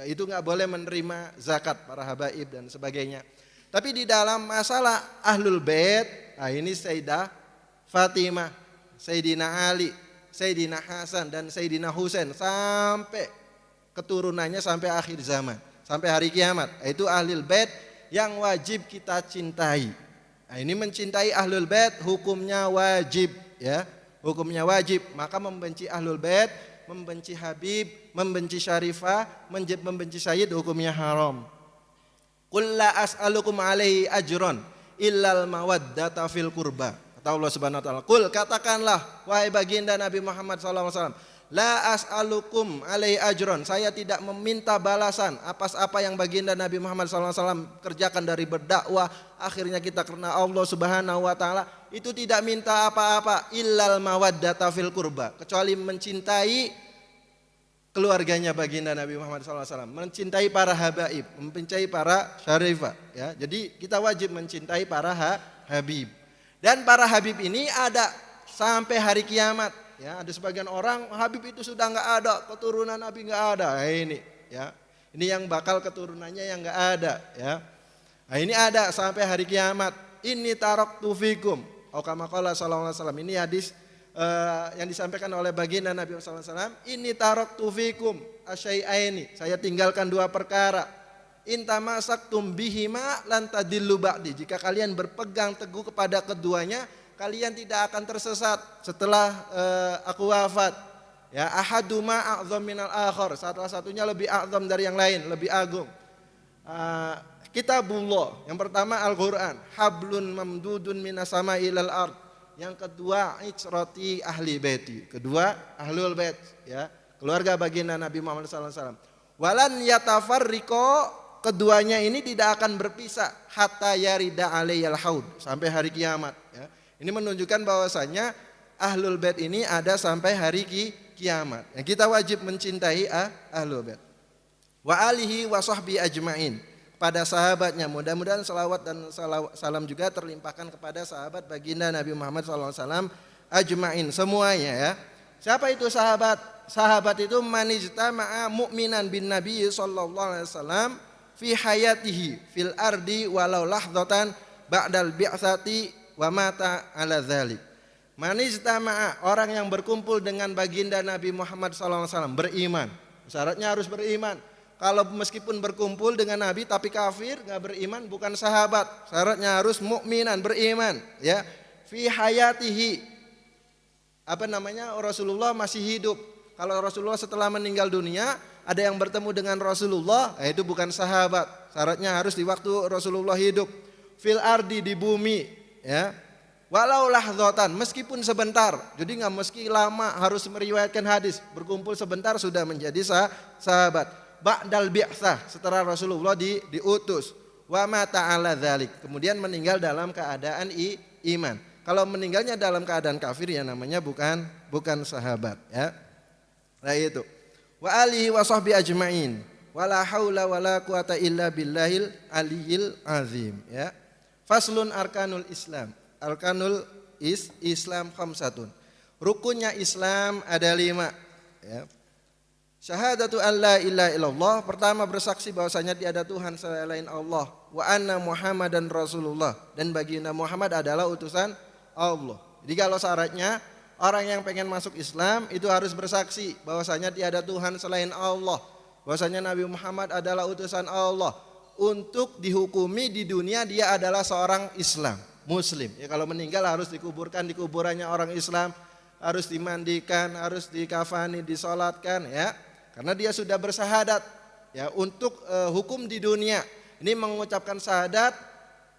itu enggak boleh menerima zakat, para habaib dan sebagainya. Tapi di dalam masalah Ahlul Bait, nah ini Sayyidah Fatimah, Sayyidina Ali, Sayyidina Hasan dan Sayyidina Husain sampai keturunannya sampai akhir zaman, sampai hari kiamat. Itu Ahlul Bait yang wajib kita cintai. Nah, ini mencintai Ahlul Bait hukumnya wajib ya. Hukumnya wajib, maka membenci Ahlul Bait, membenci Habib, membenci Syarifah, membenci Sayyid hukumnya haram. Qul la as'alukum alaihi ajron illal mawaddata fil qurba. Kata Allah Subhanahu wa taala, qul katakanlah wahai baginda Nabi Muhammad sallallahu alaihi wasallam, la as'alukum alaihi ajron, saya tidak meminta balasan apa yang baginda Nabi Muhammad sallallahu alaihi wasallam kerjakan dari berdakwah akhirnya kita karena Allah Subhanahu wa taala, itu tidak minta apa-apa illal mawaddata fil qurba, kecuali mencintai keluarganya baginda Nabi Muhammad sallallahu alaihi wasallam, mencintai para habaib, mencintai para syarifah ya. Jadi kita wajib mencintai para habib. Dan para habib ini ada sampai hari kiamat. Ya, ada sebagian orang Habib itu sudah nggak ada, keturunan Nabi nggak ada. Nah, ini, ya, ini yang bakal keturunannya yang nggak ada. Ya, nah, ini ada sampai hari kiamat. Ini taraktu fikum. Kama qala sallallahu alaihi wasallam. Ini hadis yang disampaikan oleh baginda Nabi sallallahu alaihi wasallam. Ini taraktu fikum asyai'aini. Saya tinggalkan dua perkara. Intamasaktum bihima lan tadillu ba'di. Jika kalian berpegang teguh kepada keduanya, kalian tidak akan tersesat setelah aku wafat. Ya, ahaduma a'zam minal akhar, salah satunya lebih a'zam dari yang lain, lebih agung. Kitabullah, yang pertama Al-Qur'an, hablun mamdudun minas sama'i ilal ard. Yang kedua itsrati ahli baiti, kedua ahlul bait ya, keluarga baginda Nabi Muhammad sallallahu alaihi wasallam. Walan yatafarriqo, keduanya ini tidak akan berpisah hatta yarida alaiyal haud, sampai hari kiamat ya. Ini menunjukkan bahwasanya Ahlul Bait ini ada sampai hari kiamat. Yang kita wajib mencintai Ahlul Bait. Wa alihi wa sahbi ajmain. Pada sahabatnya, mudah-mudahan salawat dan salam juga terlimpahkan kepada sahabat baginda Nabi Muhammad SAW ajmain, semuanya ya. Siapa itu sahabat? Sahabat itu manijtama'a mu'minan bin Nabi sallallahu alaihi wasallam fi hayatihi fil ardi walau lahdatan ba'dal bi'tsati wa mata ala dzalik. Manijtama'a, orang yang berkumpul dengan baginda Nabi Muhammad SAW beriman. Syaratnya harus beriman. Kalau meskipun berkumpul dengan Nabi tapi kafir, enggak beriman, bukan sahabat. Syaratnya harus mukminan, beriman, ya. Fi hayatihi. Rasulullah masih hidup. Kalau Rasulullah setelah meninggal dunia, ada yang bertemu dengan Rasulullah, itu bukan sahabat. Syaratnya harus di waktu Rasulullah hidup. Fil ardi, di bumi, ya. Walau lahdhatan, meskipun sebentar. Jadi enggak meski lama harus meriwayatkan hadis. Berkumpul sebentar sudah menjadi sahabat. Ba'dal bi'tsah, setelah Rasulullah diutus. Wa mata ala dzalik, kemudian meninggal dalam keadaan iman. Kalau meninggalnya dalam keadaan kafir ya namanya bukan sahabat, ya. Nah itu. Wa alihi wa sahbi ajmain. Wala haula wala quwata illa billahil aliyil azim, ya. Faslun arkanul Islam. Arkanul Islam khamsatun. Rukunnya Islam ada 5, ya. Syahadatu an la ilaha illallah, pertama bersaksi bahwasanya tiada Tuhan selain Allah, wa anna Muhammadan Rasulullah, dan baginda Muhammad adalah utusan Allah. Jadi kalau syaratnya orang yang pengen masuk Islam itu harus bersaksi bahwasanya tiada Tuhan selain Allah, bahwasanya Nabi Muhammad adalah utusan Allah. Untuk dihukumi di dunia dia adalah seorang Islam, Muslim. Ya, kalau meninggal harus dikuburkan di kuburannya orang Islam, harus dimandikan, harus dikafani, disolatkan, ya. Karena dia sudah bersahadat, ya. Untuk hukum di dunia ini mengucapkan syahadat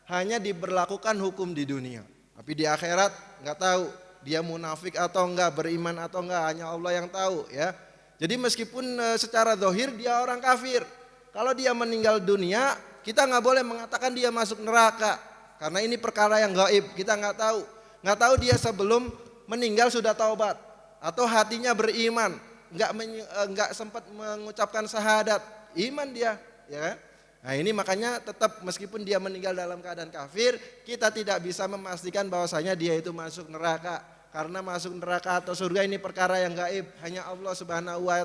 hanya diberlakukan hukum di dunia, tapi di akhirat nggak tahu dia munafik atau enggak, beriman atau enggak, hanya Allah yang tahu, ya. Jadi meskipun secara zahir dia orang kafir, kalau dia meninggal dunia kita nggak boleh mengatakan dia masuk neraka, Karena ini perkara yang gaib, kita nggak tahu. Nggak tahu dia sebelum meninggal sudah taubat atau hatinya beriman, nggak sempat mengucapkan syahadat, iman dia, ya kan? Nah ini makanya tetap meskipun dia meninggal dalam keadaan kafir, kita tidak bisa memastikan bahwasanya dia itu masuk neraka. Karena masuk neraka atau surga ini perkara yang gaib, hanya Allah Subhanahu wa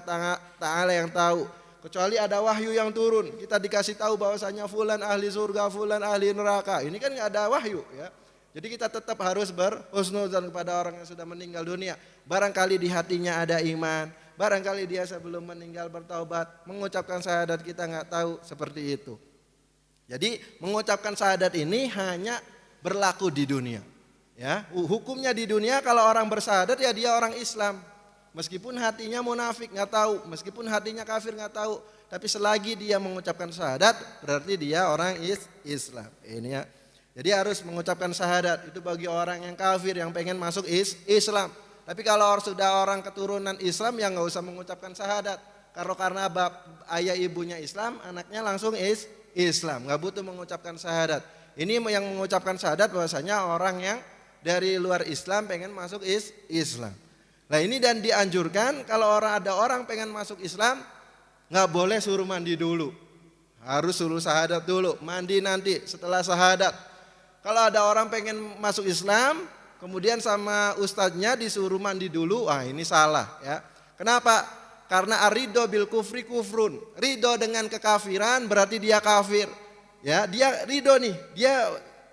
taala yang tahu. Kecuali ada wahyu yang turun, kita dikasih tahu bahwasanya fulan ahli surga, fulan ahli neraka. Ini kan nggak ada wahyu, ya. Jadi kita tetap harus berhusnuzan kepada orang yang sudah meninggal dunia. Barangkali di hatinya ada iman, barangkali dia sebelum meninggal bertaubat, mengucapkan syahadat, kita nggak tahu, seperti itu. Jadi mengucapkan syahadat ini hanya berlaku di dunia. Ya, hukumnya di dunia kalau orang bersyahadat ya dia orang Islam. Meskipun hatinya munafik nggak tahu, meskipun hatinya kafir nggak tahu, tapi selagi dia mengucapkan syahadat berarti dia orang Islam. Ini ya. Jadi harus mengucapkan syahadat itu bagi orang yang kafir yang pengen masuk Islam. Tapi kalau sudah orang keturunan Islam yang nggak usah mengucapkan syahadat. Karena ayah ibunya Islam, anaknya langsung Islam, nggak butuh mengucapkan syahadat. Ini yang mengucapkan syahadat bahwasanya orang yang dari luar Islam pengen masuk Islam. Nah ini dan dianjurkan kalau ada orang pengen masuk Islam nggak boleh suruh mandi dulu, harus suruh syahadat dulu, mandi nanti setelah syahadat. Kalau ada orang pengen masuk Islam kemudian sama ustadznya disuruh mandi dulu, ini salah ya. Kenapa? Karena arido bil kufri kufrun, ridho dengan kekafiran berarti dia kafir. Ya dia ridho nih,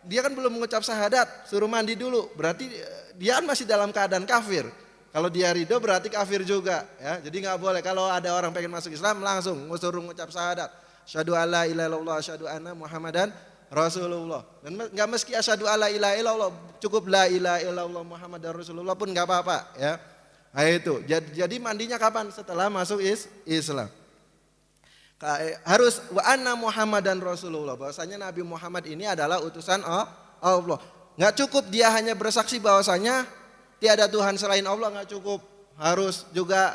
dia kan belum mengucap syahadat, suruh mandi dulu, berarti dia kan masih dalam keadaan kafir. Kalau dia ridho berarti kafir juga, ya. Jadi nggak boleh kalau ada orang pengen masuk Islam langsung suruh mengucap syahadat, asyhadu alla ilaha illallah, asyhadu anna Muhammadan Rasulullah. Dan nggak meski asyhadu alla ilaha illallah, cukup la ilaha illallah Muhammadar Rasulullah pun nggak apa-apa, ya. Nah itu. Jadi mandinya kapan? Setelah masuk Islam. Harus wa anna Muhammadan Rasulullah, bahwasanya Nabi Muhammad ini adalah utusan Allah. Nggak cukup dia hanya bersaksi bahwasanya tiada Tuhan selain Allah, nggak cukup. Harus juga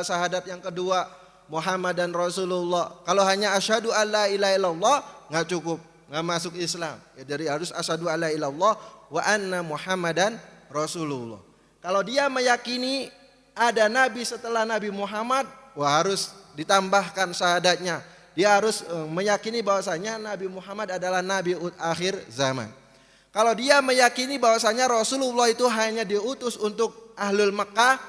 syahadat yang kedua Muhammadan Rasulullah. Kalau hanya asyhadu alla ilaha illallah nggak cukup, nggak masuk Islam. Ya, jadi harus asyhadu alla ilallah wa anna Muhammadan Rasulullah. Kalau dia meyakini ada nabi setelah Nabi Muhammad, harus ditambahkan syahadatnya. Dia harus meyakini bahwasanya Nabi Muhammad adalah nabi akhir zaman. Kalau dia meyakini bahwasanya Rasulullah itu hanya diutus untuk Ahlul Makkah,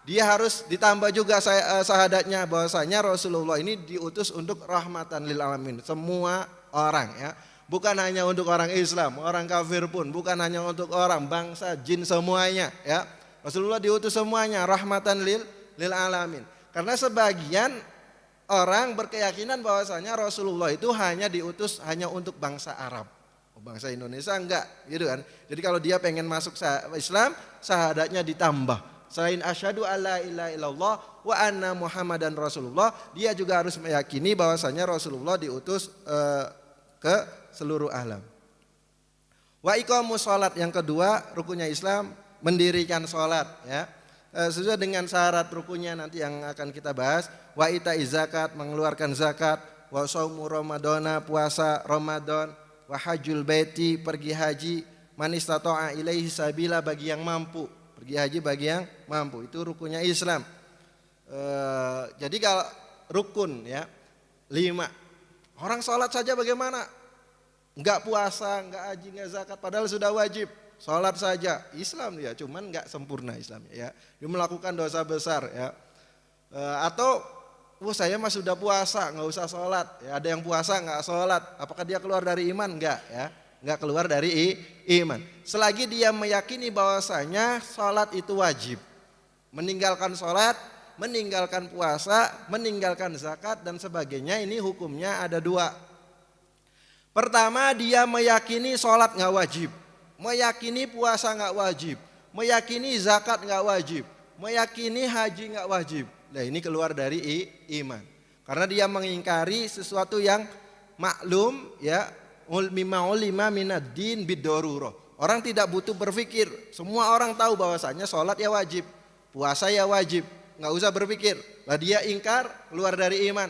dia harus ditambah juga syahadatnya bahwasanya Rasulullah ini diutus untuk rahmatan lil alamin, semua orang, ya. Bukan hanya untuk orang Islam, orang kafir pun, bukan hanya untuk orang bangsa jin semuanya, ya. Rasulullah diutus semuanya rahmatan lil alamin. Karena sebagian orang berkeyakinan bahwasanya Rasulullah itu hanya diutus hanya untuk bangsa Arab. Bangsa Indonesia enggak, gitu kan. Jadi kalau dia pengen masuk Islam, syahadatnya ditambah. Selain asyhadu alla ilaha illallah wa anna Muhammadan Rasulullah, dia juga harus meyakini bahwasanya Rasulullah diutus ke seluruh alam. Wa iqamus shalat, yang kedua rukunnya Islam mendirikan salat, ya. Sesuai dengan syarat rukunnya nanti yang akan kita bahas. Wa ita'iz zakat, mengeluarkan zakat. Wa shaumu ramadana, puasa Ramadan. Wa hajjul baiti, pergi haji. Man istata'a ilaihi sabila, bagi yang mampu. Pergi haji bagi yang mampu, itu rukunnya Islam. Jadi kalau rukun, ya 5. Orang sholat saja bagaimana? Enggak puasa, enggak haji, enggak zakat, padahal sudah wajib. Sholat saja, Islam ya, cuman enggak sempurna Islamnya, ya. Dia melakukan dosa besar, ya. Atau saya mah sudah puasa, enggak usah sholat, ya. Ada yang puasa enggak sholat, apakah dia keluar dari iman? Enggak, ya. Enggak keluar dari iman. Selagi dia meyakini bahwasanya sholat itu wajib, meninggalkan sholat, meninggalkan puasa, meninggalkan zakat dan sebagainya, ini hukumnya ada 2. Pertama, dia meyakini sholat enggak wajib, meyakini puasa enggak wajib, meyakini zakat enggak wajib, meyakini haji enggak wajib. Nah ini keluar dari iman. Karena dia mengingkari sesuatu yang maklum, ya, mimma ulima minad din bid-darurah. Orang tidak butuh berpikir, semua orang tahu bahwasanya sholat ya wajib, puasa ya wajib, enggak usah berpikir. Lah dia ingkar, keluar dari iman.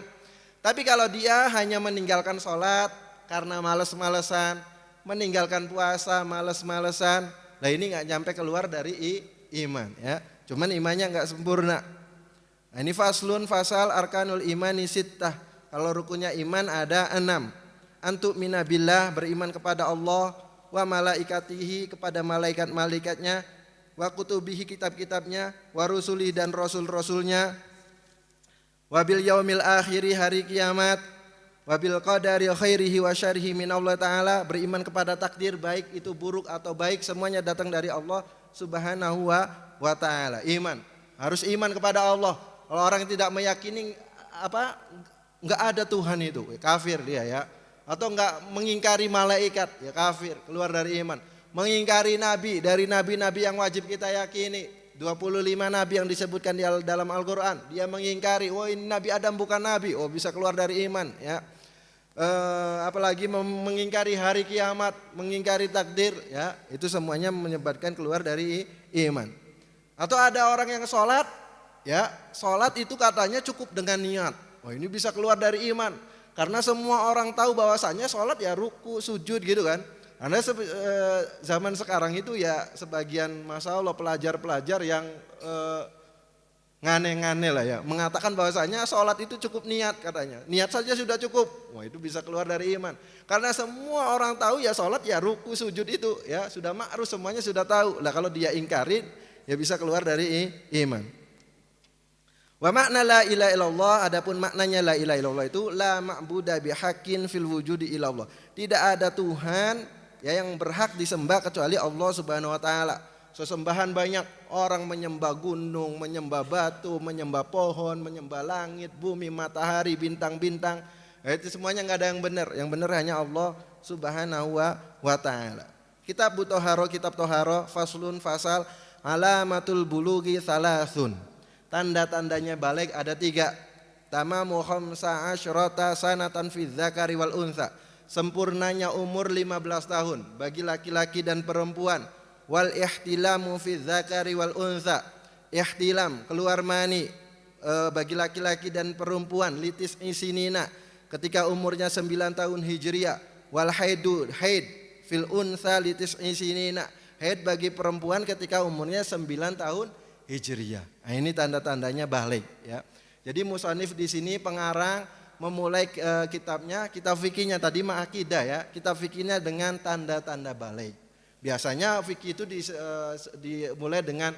Tapi kalau dia hanya meninggalkan sholat karena malas-malesan, meninggalkan puasa, males-malesan. Nah ini nggak nyampe keluar dari iman ya. Cuman imannya nggak sempurna. Nah, ini faslun fasal arkanul imani sittah. Kalau rukunnya iman ada 6. Antuk minabillah, beriman kepada Allah, wa malaikatihi, kepada malaikat-malaikatnya, wa kutubihi, kitab-kitabnya, wa rusulihi, dan rasul-rasulnya, wa bil yaumil akhiri, hari kiamat, wa bil qadari khairihi wa syarrihi min Allah Ta'ala, beriman kepada takdir baik itu buruk atau baik, semuanya datang dari Allah Subhanahu wa Ta'ala. Iman, harus iman kepada Allah. Kalau orang yang tidak meyakini enggak ada Tuhan itu, kafir dia ya. Atau enggak mengingkari malaikat, ya kafir, keluar dari iman. Mengingkari nabi, dari nabi-nabi yang wajib kita yakini, 25 nabi yang disebutkan di dalam Al-Quran, dia mengingkari, oh ini Nabi Adam bukan nabi, oh bisa keluar dari iman ya. Apalagi mengingkari hari kiamat, mengingkari takdir ya, itu semuanya menyebabkan keluar dari iman. Atau ada orang yang sholat ya, sholat itu katanya cukup dengan niat, oh ini bisa keluar dari iman. Karena semua orang tahu bahwasannya sholat ya ruku, sujud gitu kan. Karena zaman sekarang itu ya sebagian masya Allah pelajar-pelajar yang ngane-ngane lah ya, mengatakan bahwasannya sholat itu cukup niat katanya. Niat saja sudah cukup. Wah itu bisa keluar dari iman. Karena semua orang tahu ya sholat ya ruku, sujud itu ya sudah ma'ruf, semuanya sudah tahu. Lah kalau dia ingkarin ya bisa keluar dari iman. Wa makna la ilaha illallah, adapun maknanya la ilaha illallah itu la ma'buda bihaqqin fil wujudi illallah. Tidak ada Tuhan ya yang berhak disembah kecuali Allah Subhanahu wa taala. Sesembahan banyak, orang menyembah gunung, menyembah batu, menyembah pohon, menyembah langit, bumi, matahari, bintang-bintang. Itu semuanya enggak ada yang benar. Yang benar hanya Allah Subhanahu wa taala. Kitab Toharo, kitab Toharo, faslun fasal alamatul bulughi salasun. Tanda-tandanya balik ada 3. Tamamu khamsa asyrata sanatan fi dzakari wal untha. Sempurnanya umur 15 tahun bagi laki-laki dan perempuan. Wal ihtilamu fi dzakari wal untha. Ihtilam, keluar mani bagi laki-laki dan perempuan, litis isinina ketika umurnya 9 tahun hijriah. Wal haidu, haid fil untha litis isinina. Haid bagi perempuan ketika umurnya 9 tahun hijriah. Nah, ini tanda-tandanya balik ya. Jadi musannif di sini pengarang memulai kitabnya, kitab fikihnya tadi ma'akidah ya. Kitab fikihnya dengan tanda-tanda balik. Biasanya fikih itu dimulai dengan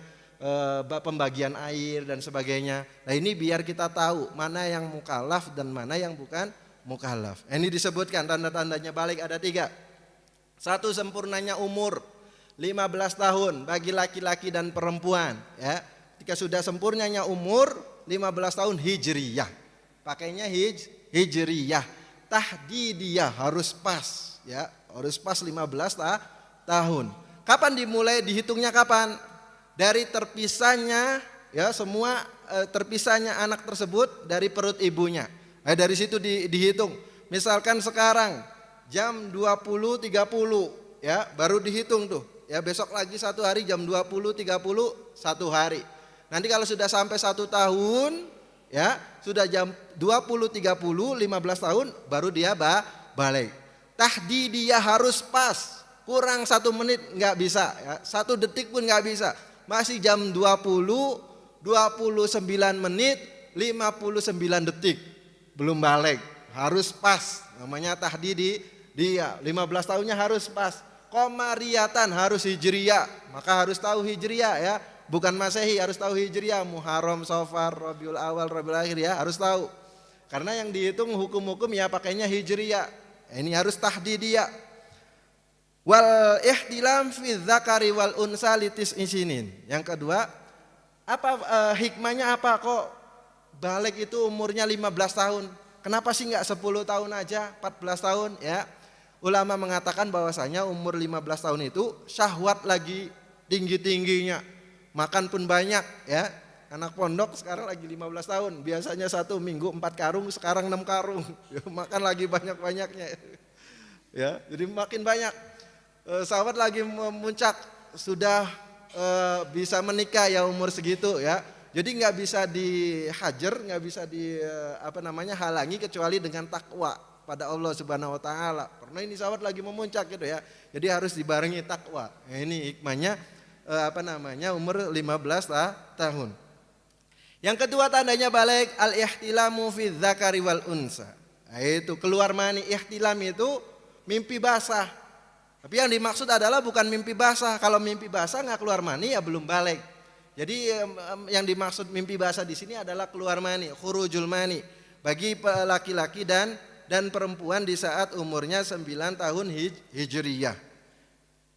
pembagian air dan sebagainya. Nah, ini biar kita tahu mana yang mukallaf dan mana yang bukan mukallaf. Ini disebutkan tanda-tandanya balik ada 3. 1, sempurnanya umur 15 tahun bagi laki-laki dan perempuan ya. Ketika sudah sempurnanya umur 15 tahun hijriyah. Pakainya hijriyah. Tahdidiyah harus pas ya, harus pas 15 tahun. Kapan dimulai dihitungnya kapan? Dari terpisahnya ya, semua terpisahnya anak tersebut dari perut ibunya. Dari situ dihitung. Misalkan sekarang jam 20.30 ya, baru dihitung tuh. Ya besok lagi 1 hari jam 20.30 1 hari. Nanti kalau sudah sampai 1 tahun ya, sudah jam 20.30 15 tahun baru dia balik. Tahdidiyah harus pas. Kurang 1 menit enggak bisa ya. 1 detik pun enggak bisa. Masih jam 29 menit 59 detik. Belum balik. Harus pas. Namanya tahdidiyah. 15 tahunnya harus pas. Komariatan harus hijriyah, maka harus tahu hijriyah ya, bukan masehi, harus tahu hijriyah. Muharram, Safar, Rabiul Awal, Rabiul Akhir ya harus tahu. Karena yang dihitung hukum-hukum ya pakainya hijriyah. Ini harus tahdidiyah. Wal ihtilam fi dzakari wal unsa litis isinin. Yang kedua, apa hikmahnya apa kok balik itu umurnya 15 tahun? Kenapa sih enggak 10 tahun aja, 14 tahun ya? Ulama mengatakan bahwasanya umur 15 tahun itu syahwat lagi tinggi-tingginya. Makan pun banyak ya. Anak pondok sekarang lagi 15 tahun. Biasanya 1 minggu 4 karung, sekarang 6 karung. Ya, makan lagi banyak-banyaknya. Ya, jadi makin banyak. Syahwat lagi memuncak, sudah bisa menikah ya umur segitu ya. Jadi nggak bisa dihajar, nggak bisa halangi kecuali dengan takwa. kepada Allah Subhanahu wa taala. Karena ini syahwat lagi memuncak gitu ya. Jadi harus dibarengi takwa. Nah, ini hikmahnya umur 15 tahun. Yang kedua tandanya balik al-ihtilamu fi dzakari wal unsa. Nah, itu keluar mani. Ihtilam itu mimpi basah. Tapi yang dimaksud adalah bukan mimpi basah. Kalau mimpi basah nggak keluar mani ya belum balik. Jadi yang dimaksud mimpi basah di sini adalah keluar mani, khurujul mani bagi laki-laki dan perempuan di saat umurnya 9 tahun hijriyah.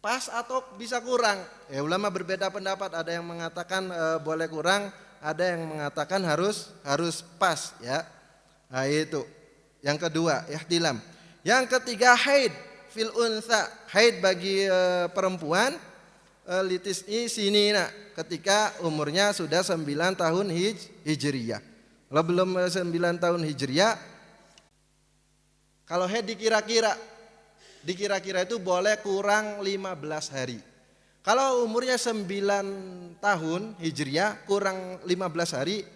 Pas atau bisa kurang. Ulama berbeda pendapat, ada yang mengatakan boleh kurang, ada yang mengatakan harus pas ya. Nah, itu. Yang kedua, ihtilam. Yang ketiga haid fil unsa, haid bagi perempuan litisni sinina ketika umurnya sudah 9 tahun hijriyah. Kalau belum 9 tahun hijriyah, kalau haid dikira-kira itu boleh kurang 15 hari. Kalau umurnya 9 tahun hijriyah kurang 15 hari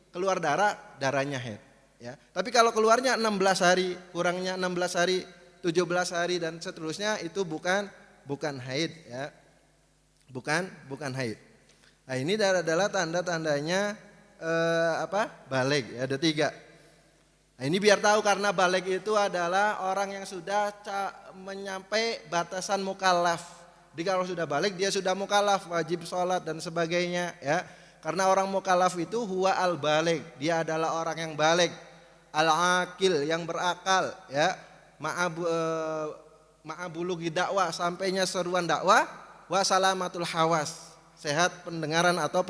keluar darahnya haid ya. Tapi kalau keluarnya 16 hari, kurangnya 16 hari, 17 hari dan seterusnya itu bukan haid ya. Bukan haid. Nah, ini adalah tanda-tandanya balik ya, ada 3. Nah, ini biar tahu karena balik itu adalah orang yang sudah menyampai batasan mukallaf. Jadi kalau sudah balik dia sudah mukallaf, wajib sholat dan sebagainya ya. Karena orang mukallaf itu huwa al-balik, dia adalah orang yang balik, al-aqil yang berakal ya. Ma'abulugi dakwah, sampainya seruan dakwah, wa salamatul hawas, sehat pendengaran atau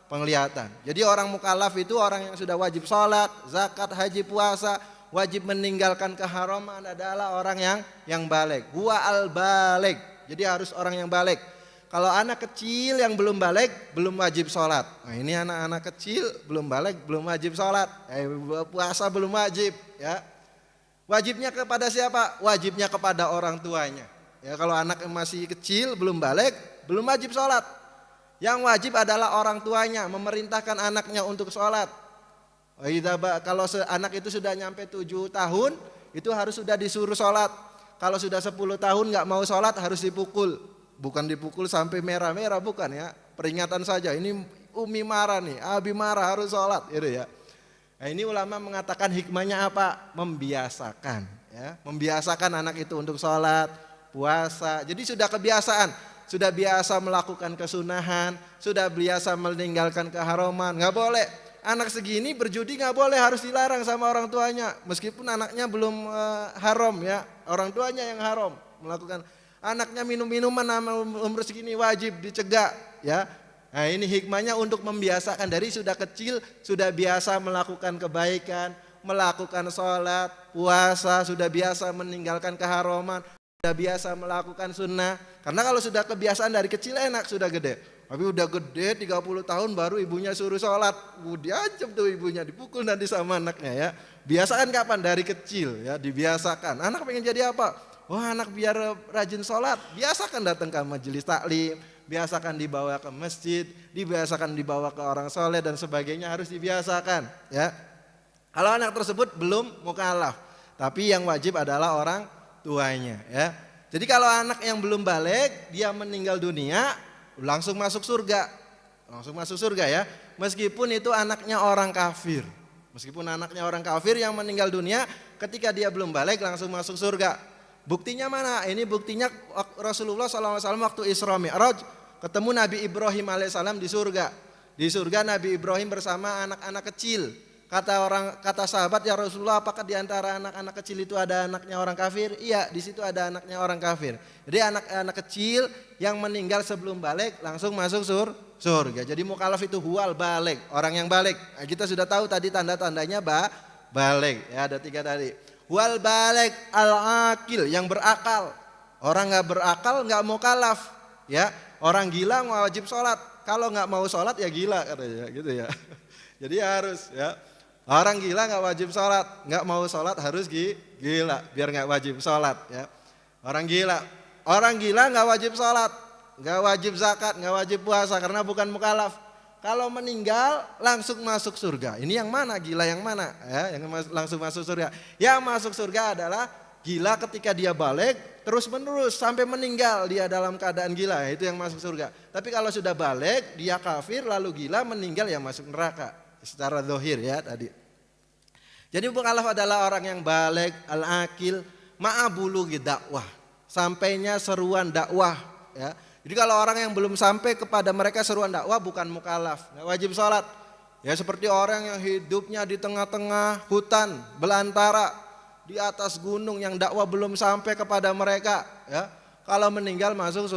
penglihatan. Jadi orang mukallaf itu orang yang sudah wajib sholat, zakat, haji, puasa, wajib meninggalkan keharaman adalah orang yang balik. Huwa al-balik. Jadi harus orang yang balik. Kalau anak kecil yang belum balik belum wajib sholat. Nah, ini anak-anak kecil belum balik belum wajib sholat. Puasa belum wajib ya. Wajibnya kepada siapa? Wajibnya kepada orang tuanya. Ya, kalau anak yang masih kecil belum balik belum wajib sholat. Yang wajib adalah orang tuanya memerintahkan anaknya untuk sholat. Kalau anak itu sudah nyampe 7 tahun itu harus sudah disuruh sholat. Kalau sudah 10 tahun nggak mau sholat harus dipukul. Bukan dipukul sampai merah-merah, bukan ya. Peringatan saja. Ini Umi marah nih, Abi marah harus sholat gitu ya. Nah, ini ulama mengatakan hikmahnya apa? Membiasakan ya. Membiasakan anak itu untuk sholat, puasa. Jadi sudah kebiasaan. Sudah biasa melakukan kesunahan, sudah biasa meninggalkan keharaman. Nggak boleh. Anak segini berjudi nggak boleh, harus dilarang sama orang tuanya. Meskipun anaknya belum haram ya, orang tuanya yang haram melakukan. Anaknya minum-minuman umur segini wajib dicegah ya. Nah, ini hikmahnya untuk membiasakan dari sudah kecil sudah biasa melakukan kebaikan, melakukan sholat, puasa, sudah biasa meninggalkan keharaman, sudah biasa melakukan sunnah. Karena kalau sudah kebiasaan dari kecil enak, sudah gede. Tapi udah gede 30 tahun baru ibunya suruh sholat. Diancam tuh ibunya, dipukul nanti sama anaknya ya. Biasakan kapan? Dari kecil ya, dibiasakan. Anak pengen jadi apa? Wah, anak biar rajin sholat. Biasakan datang ke majelis taklim, biasakan dibawa ke masjid, dibiasakan dibawa ke orang soleh dan sebagainya, harus dibiasakan ya. Kalau anak tersebut belum mukallaf, tapi yang wajib adalah orang tuanya ya. Jadi kalau anak yang belum balik dia meninggal dunia langsung masuk surga. Langsung masuk surga ya. Meskipun itu anaknya orang kafir. Meskipun anaknya orang kafir yang meninggal dunia ketika dia belum balik langsung masuk surga. Buktinya mana? Ini buktinya Rasulullah SAW waktu Isra Mi'raj ketemu Nabi Ibrahim alaihissalam di surga. Di surga Nabi Ibrahim bersama anak-anak kecil. Kata sahabat, ya Rasulullah, apakah di antara anak-anak kecil itu ada anaknya orang kafir? Iya, di situ ada anaknya orang kafir. Jadi anak-anak kecil yang meninggal sebelum balik langsung masuk surga. Jadi mukallaf itu huwal balik, orang yang balik. Nah, kita sudah tahu tadi tanda-tandanya balik. Ya, ada 3 tadi. Huwal balik al-aqil, yang berakal. Orang nggak berakal nggak mukallaf. Ya, orang gila wajib sholat. Kalau nggak mau sholat ya gila katanya, gitu ya. Jadi harus ya. Orang gila nggak wajib sholat, nggak mau sholat harus gila, biar nggak wajib sholat ya. Orang gila nggak wajib sholat, nggak wajib zakat, nggak wajib puasa karena bukan mukallaf. kalau meninggal langsung masuk surga. Ini yang mana? Gila yang mana? Ya, yang langsung masuk surga. Yang masuk surga adalah gila ketika dia balik terus menerus sampai meninggal dia dalam keadaan gila. Itu yang masuk surga. Tapi kalau sudah balik dia kafir lalu gila meninggal ya masuk neraka. Secara zahir ya tadi. Jadi mukallaf adalah orang yang balik al-akil ma'abulughi dakwah. Sampainya seruan dakwah ya. Jadi kalau orang yang belum sampai kepada mereka seruan dakwah bukan mukallaf, nggak wajib sholat. Ya seperti orang yang hidupnya di tengah-tengah hutan belantara di atas gunung yang dakwah belum sampai kepada mereka. Ya kalau meninggal masuk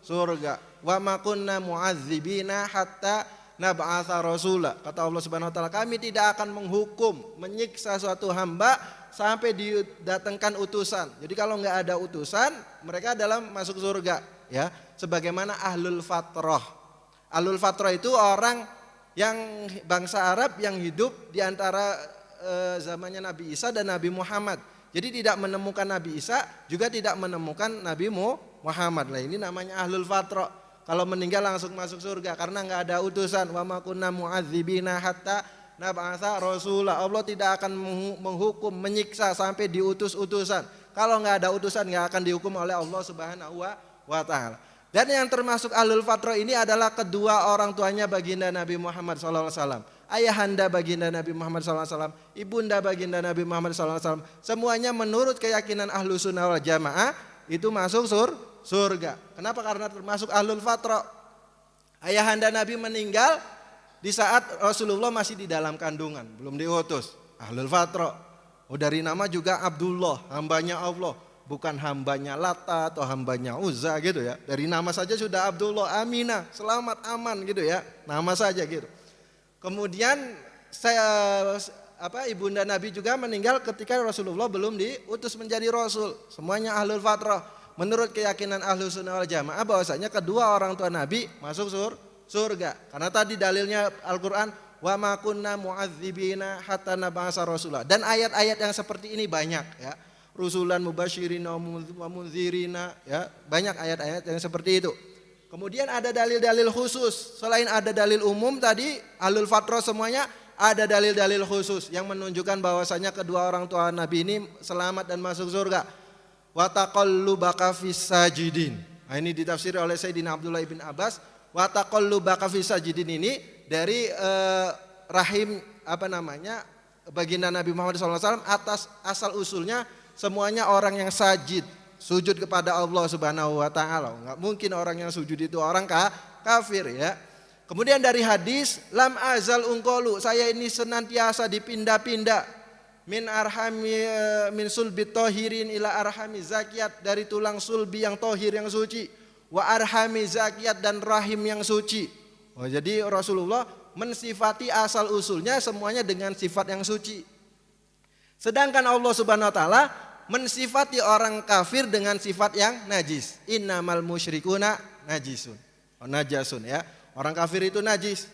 surga. Wa ma kunna mu'adzibina hatta nab'atsa rasula. Kata Allah Subhanahu wa taala, kami tidak akan menghukum, menyiksa suatu hamba sampai didatangkan utusan. Jadi kalau nggak ada utusan, mereka dalam masuk surga. Ya, sebagaimana ahlul fatrah. Ahlul fatrah itu orang yang bangsa Arab yang hidup di antara zamannya Nabi Isa dan Nabi Muhammad. Jadi tidak menemukan Nabi Isa, juga tidak menemukan Nabi Muhammad. Nah, ini namanya ahlul fatrah. Kalau meninggal langsung masuk surga karena nggak ada utusan. Wa ma kunna mu'adzibina hatta nab'atsa rasula. Allah tidak akan menghukum, menyiksa sampai diutus utusan. Kalau nggak ada utusan nggak akan dihukum oleh Allah Subhanahu wa ta'ala. Dan yang termasuk ahlul fatrah ini adalah kedua orang tuanya baginda Nabi Muhammad SAW. Ayahanda baginda Nabi Muhammad SAW, ibunda baginda Nabi Muhammad SAW. Semuanya menurut keyakinan ahlu sunnah wal jamaah itu masuk surga. Kenapa? Karena termasuk ahlul fatrah. Ayahanda Nabi meninggal di saat Rasulullah masih di dalam kandungan, belum diutus. Ahlul fatrah. Dari nama juga Abdullah, hambanya Allah. Bukan hambanya Lata atau hambanya Uzza gitu ya. Dari nama saja sudah Abdullah, Aminah, selamat, aman gitu ya. Nama saja gitu. Kemudian ibunda Nabi juga meninggal ketika Rasulullah belum diutus menjadi Rasul. Semuanya ahlul fatrah. Menurut keyakinan ahlu sunnah wal jamaah bahwasanya kedua orang tua Nabi masuk surga. Karena tadi dalilnya Al-Quran, wa ma kunna mu'adzibina hatta nab'atsa rasula. Dan ayat-ayat yang seperti ini banyak ya. Rusulan mubasyirina wa munzirina ya, banyak ayat-ayat yang seperti itu. Kemudian ada dalil-dalil khusus. Selain ada dalil umum tadi ahlul fatrah semuanya, ada dalil-dalil khusus yang menunjukkan bahwasanya kedua orang tua Nabi ini selamat dan masuk surga. Wa taqallubaka fis sajidin. Nah, ini ditafsir oleh Sayyidina Abdullah bin Abbas. Wa taqallubaka fis sajidin ini dari rahim baginda Nabi Muhammad SAW atas asal usulnya semuanya orang yang sajid, sujud kepada Allah Subhanahu wa taala. Enggak mungkin orang yang sujud itu orang kafir ya. Kemudian dari hadis lam azal ungkolu, saya ini senantiasa dipindah-pindah min sulbi tohirin ila arhami zakiyat, dari tulang sulbi yang tohir yang suci, wa arhami zakiyat dan rahim yang suci. Jadi Rasulullah mensifati asal usulnya semuanya dengan sifat yang suci. Sedangkan Allah Subhanahu wa taala mensifati orang kafir dengan sifat yang najis. Innamal musyrikuna najisun. Najasun ya. Orang kafir itu najis.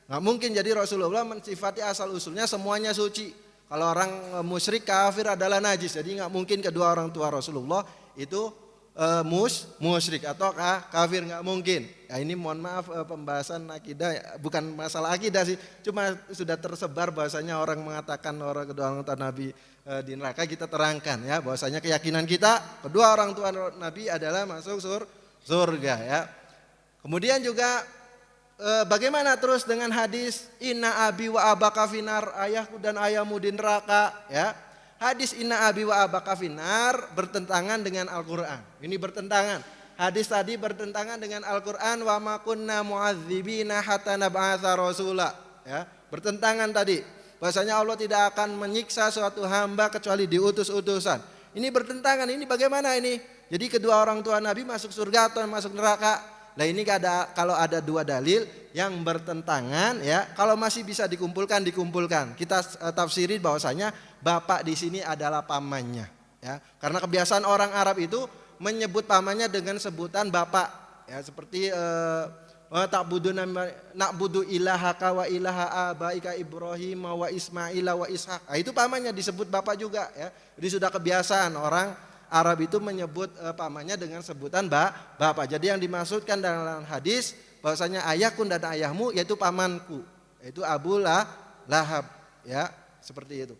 Enggak mungkin jadi Rasulullah mensifati asal usulnya semuanya suci. Kalau orang musyrik kafir adalah najis. Jadi enggak mungkin kedua orang tua Rasulullah itu musyrik atau kafir, enggak mungkin. Ya, ini mohon maaf pembahasan akidah, bukan masalah akidah sih, cuma sudah tersebar bahwasanya orang mengatakan orang kedua orang tua Nabi di neraka. Kita terangkan ya bahwasanya keyakinan kita kedua orang tua Nabi adalah masuk surga ya. Kemudian juga bagaimana terus dengan hadis inna abi wa abaka finar, ayahku dan ayahmu di neraka ya. Hadis inna abi wa abaka finar bertentangan dengan Al-Quran. Ini bertentangan. Hadis tadi bertentangan dengan Al-Quran, wa ma kunna mu'adzibina hatta nab'atsa rasula ya. Bertentangan tadi. Bahwasanya Allah tidak akan menyiksa suatu hamba kecuali diutus utusan. Ini bertentangan. Ini bagaimana ini? Jadi kedua orang tua Nabi masuk surga atau masuk neraka? Nah ini kalau ada dua dalil yang bertentangan ya, kalau masih bisa dikumpulkan. Kita tafsiri bahwasanya bapak di sini adalah pamannya ya. Karena kebiasaan orang Arab itu menyebut pamannya dengan sebutan bapak ya, seperti na'budu ilahaka wa ilaha abaika Ibrahim wa Ismaila wa Ishaq. Nah, itu pamannya disebut bapak juga ya. Jadi sudah kebiasaan orang Arab itu menyebut pamannya dengan sebutan bapak. Jadi yang dimaksudkan dalam hadis bahwasanya ayahku dan ayahmu yaitu pamanku, yaitu Abu Lahab, ya, seperti itu.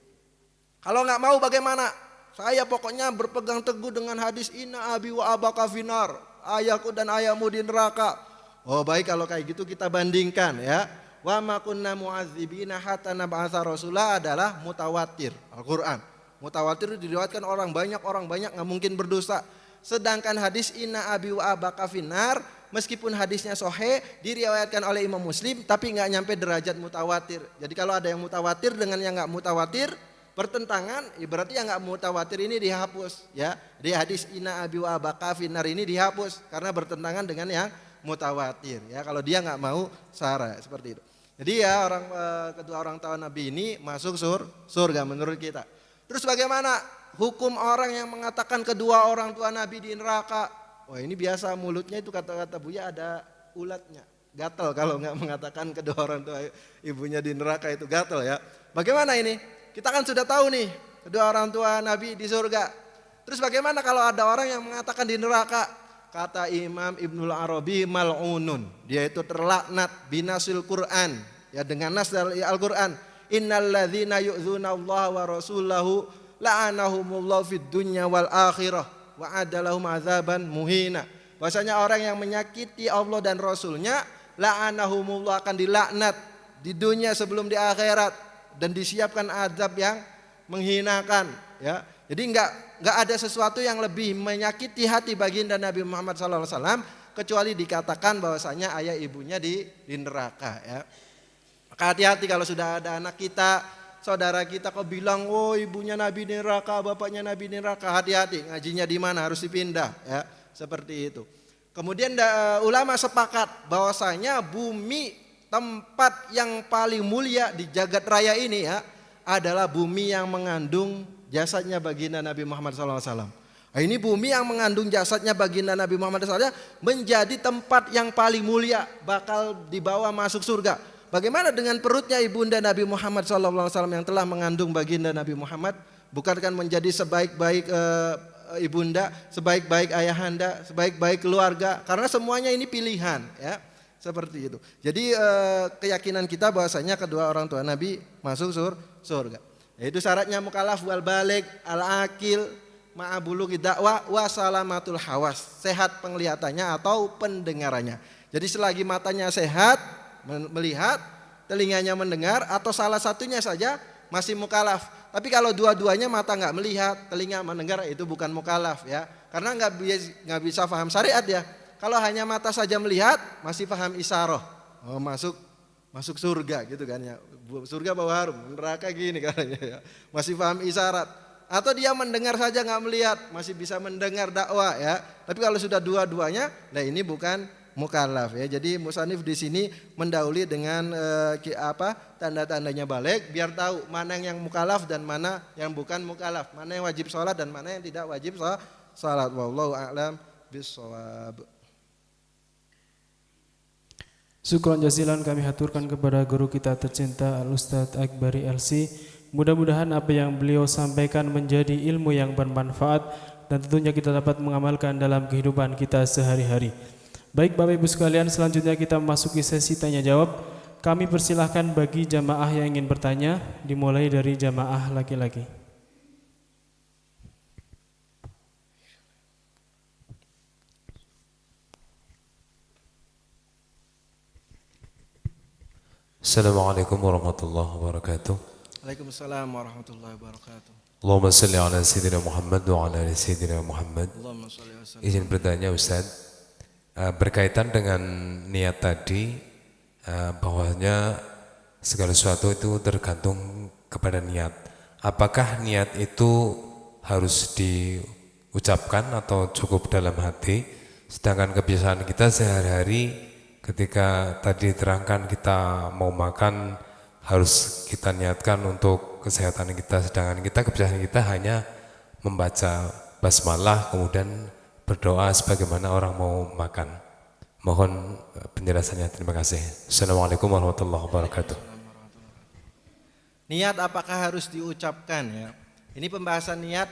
Kalau nggak mau bagaimana? Saya pokoknya berpegang teguh dengan hadis inna abi wa abaka finar, ayahku dan ayahmu di neraka. Oh baik, kalau kayak gitu kita bandingkan ya. Wa ma kunna mu'adzibina hatta nab'atsa rasula adalah mutawatir Al-Qur'an. Mutawatir diriwayatkan orang banyak nggak mungkin berdosa. Sedangkan hadis inna abi wa abaka finar, meskipun hadisnya sahih diriwayatkan oleh Imam Muslim tapi nggak nyampe derajat mutawatir. Jadi kalau ada yang mutawatir dengan yang nggak mutawatir bertentangan, berarti yang nggak mutawatir ini dihapus ya. Di hadis inna abi wa abaka finar ini dihapus karena bertentangan dengan yang mutawatir ya. Kalau dia nggak mau sara seperti itu. Jadi ya kedua orang tua Nabi ini masuk surga menurut kita. Terus bagaimana hukum orang yang mengatakan kedua orang tua Nabi di neraka? Wah ini biasa mulutnya itu kata-kata Buya ada ulatnya. Gatel kalau nggak mengatakan kedua orang tua ibunya di neraka itu gatel ya. Bagaimana ini? Kita kan sudah tahu nih kedua orang tua Nabi di surga. Terus bagaimana kalau ada orang yang mengatakan di neraka? Kata Imam Ibnul Arabi mal'unun, dia itu terlaknat binasil Quran, ya dengan nas dari Al-Qur'an. Innalladzina yu'dzuna Allah wa rasulahu la'anahumullahu fid dunya wal akhirah wa adalahum azaban muhina. Bahwasanya orang yang menyakiti Allah dan Rasulnya la'anahumullah akan dilaknat di dunia sebelum di akhirat dan disiapkan azab yang menghinakan ya. Jadi enggak ada sesuatu yang lebih menyakiti hati baginda Nabi Muhammad SAW kecuali dikatakan bahwasanya ayah ibunya di neraka ya. Maka hati-hati kalau sudah ada anak kita, saudara kita kok bilang, "Oh, ibunya Nabi di neraka, bapaknya Nabi di neraka." Hati-hati, ngajinya di mana harus dipindah ya, seperti itu. Kemudian ulama sepakat bahwasanya bumi tempat yang paling mulia di jagat raya ini ya adalah bumi yang mengandung jasadnya baginda Nabi Muhammad SAW. Nah, ini bumi yang mengandung jasadnya baginda Nabi Muhammad SAW menjadi tempat yang paling mulia, bakal dibawa masuk surga. Bagaimana dengan perutnya ibunda Nabi Muhammad SAW yang telah mengandung baginda Nabi Muhammad? Bukankah menjadi sebaik-baik ibunda, sebaik-baik ayahanda, sebaik-baik keluarga? Karena semuanya ini pilihan, ya seperti itu. Jadi keyakinan kita bahwasanya kedua orang tua Nabi masuk surga. Yaitu syaratnya mukallaf wal baligh al akil ma'abulughi dakwah wa salamatul hawas, sehat penglihatannya atau pendengarannya. Jadi selagi matanya sehat melihat, telinganya mendengar atau salah satunya saja masih mukallaf. Tapi kalau dua-duanya mata nggak melihat, telinga mendengar itu bukan mukallaf ya. Karena nggak bisa paham syariat ya. Kalau hanya mata saja melihat masih paham isyarah. Oh, masuk surga gitu kan ya. Surga bau harum, neraka gini katanya ya. Masih paham isyarat. Atau dia mendengar saja nggak melihat, masih bisa mendengar dakwah ya. Tapi kalau sudah dua-duanya, nah ini bukan mukallaf ya. Jadi musannif di sini mendahului dengan tanda-tandanya baligh biar tahu mana yang mukallaf dan mana yang bukan mukallaf, mana yang wajib sholat dan mana yang tidak wajib sholat. Wallahu a'lam bishawab. Syukron jazilan kami haturkan kepada guru kita tercinta Al-Ustadz Akbari LC. Mudah-mudahan apa yang beliau sampaikan menjadi ilmu yang bermanfaat dan tentunya kita dapat mengamalkan dalam kehidupan kita sehari-hari. Baik Bapak Ibu sekalian, selanjutnya kita memasuki sesi tanya jawab. Kami persilahkan bagi jamaah yang ingin bertanya, dimulai dari jamaah laki-laki. Assalamualaikum warahmatullahi wabarakatuh. Waalaikumsalam warahmatullahi wabarakatuh. Allahumma salli ala Sayyidina Muhammad wa ala ali Sayyidina Muhammad. Allahumma salli wa sallim. Izin bertanya Ustaz, berkaitan dengan niat tadi, bahwasanya segala sesuatu itu tergantung kepada niat. Apakah niat itu harus diucapkan atau cukup dalam hati? Sedangkan kebiasaan kita sehari-hari ketika tadi diterangkan kita mau makan harus kita niatkan untuk kesehatan kita, sedangkan kita kebiasaan kita hanya membaca basmalah kemudian berdoa sebagaimana orang mau makan. Mohon penjelasannya, terima kasih. Assalamualaikum warahmatullahi wabarakatuh. Niat apakah harus diucapkan ya? Ini pembahasan niat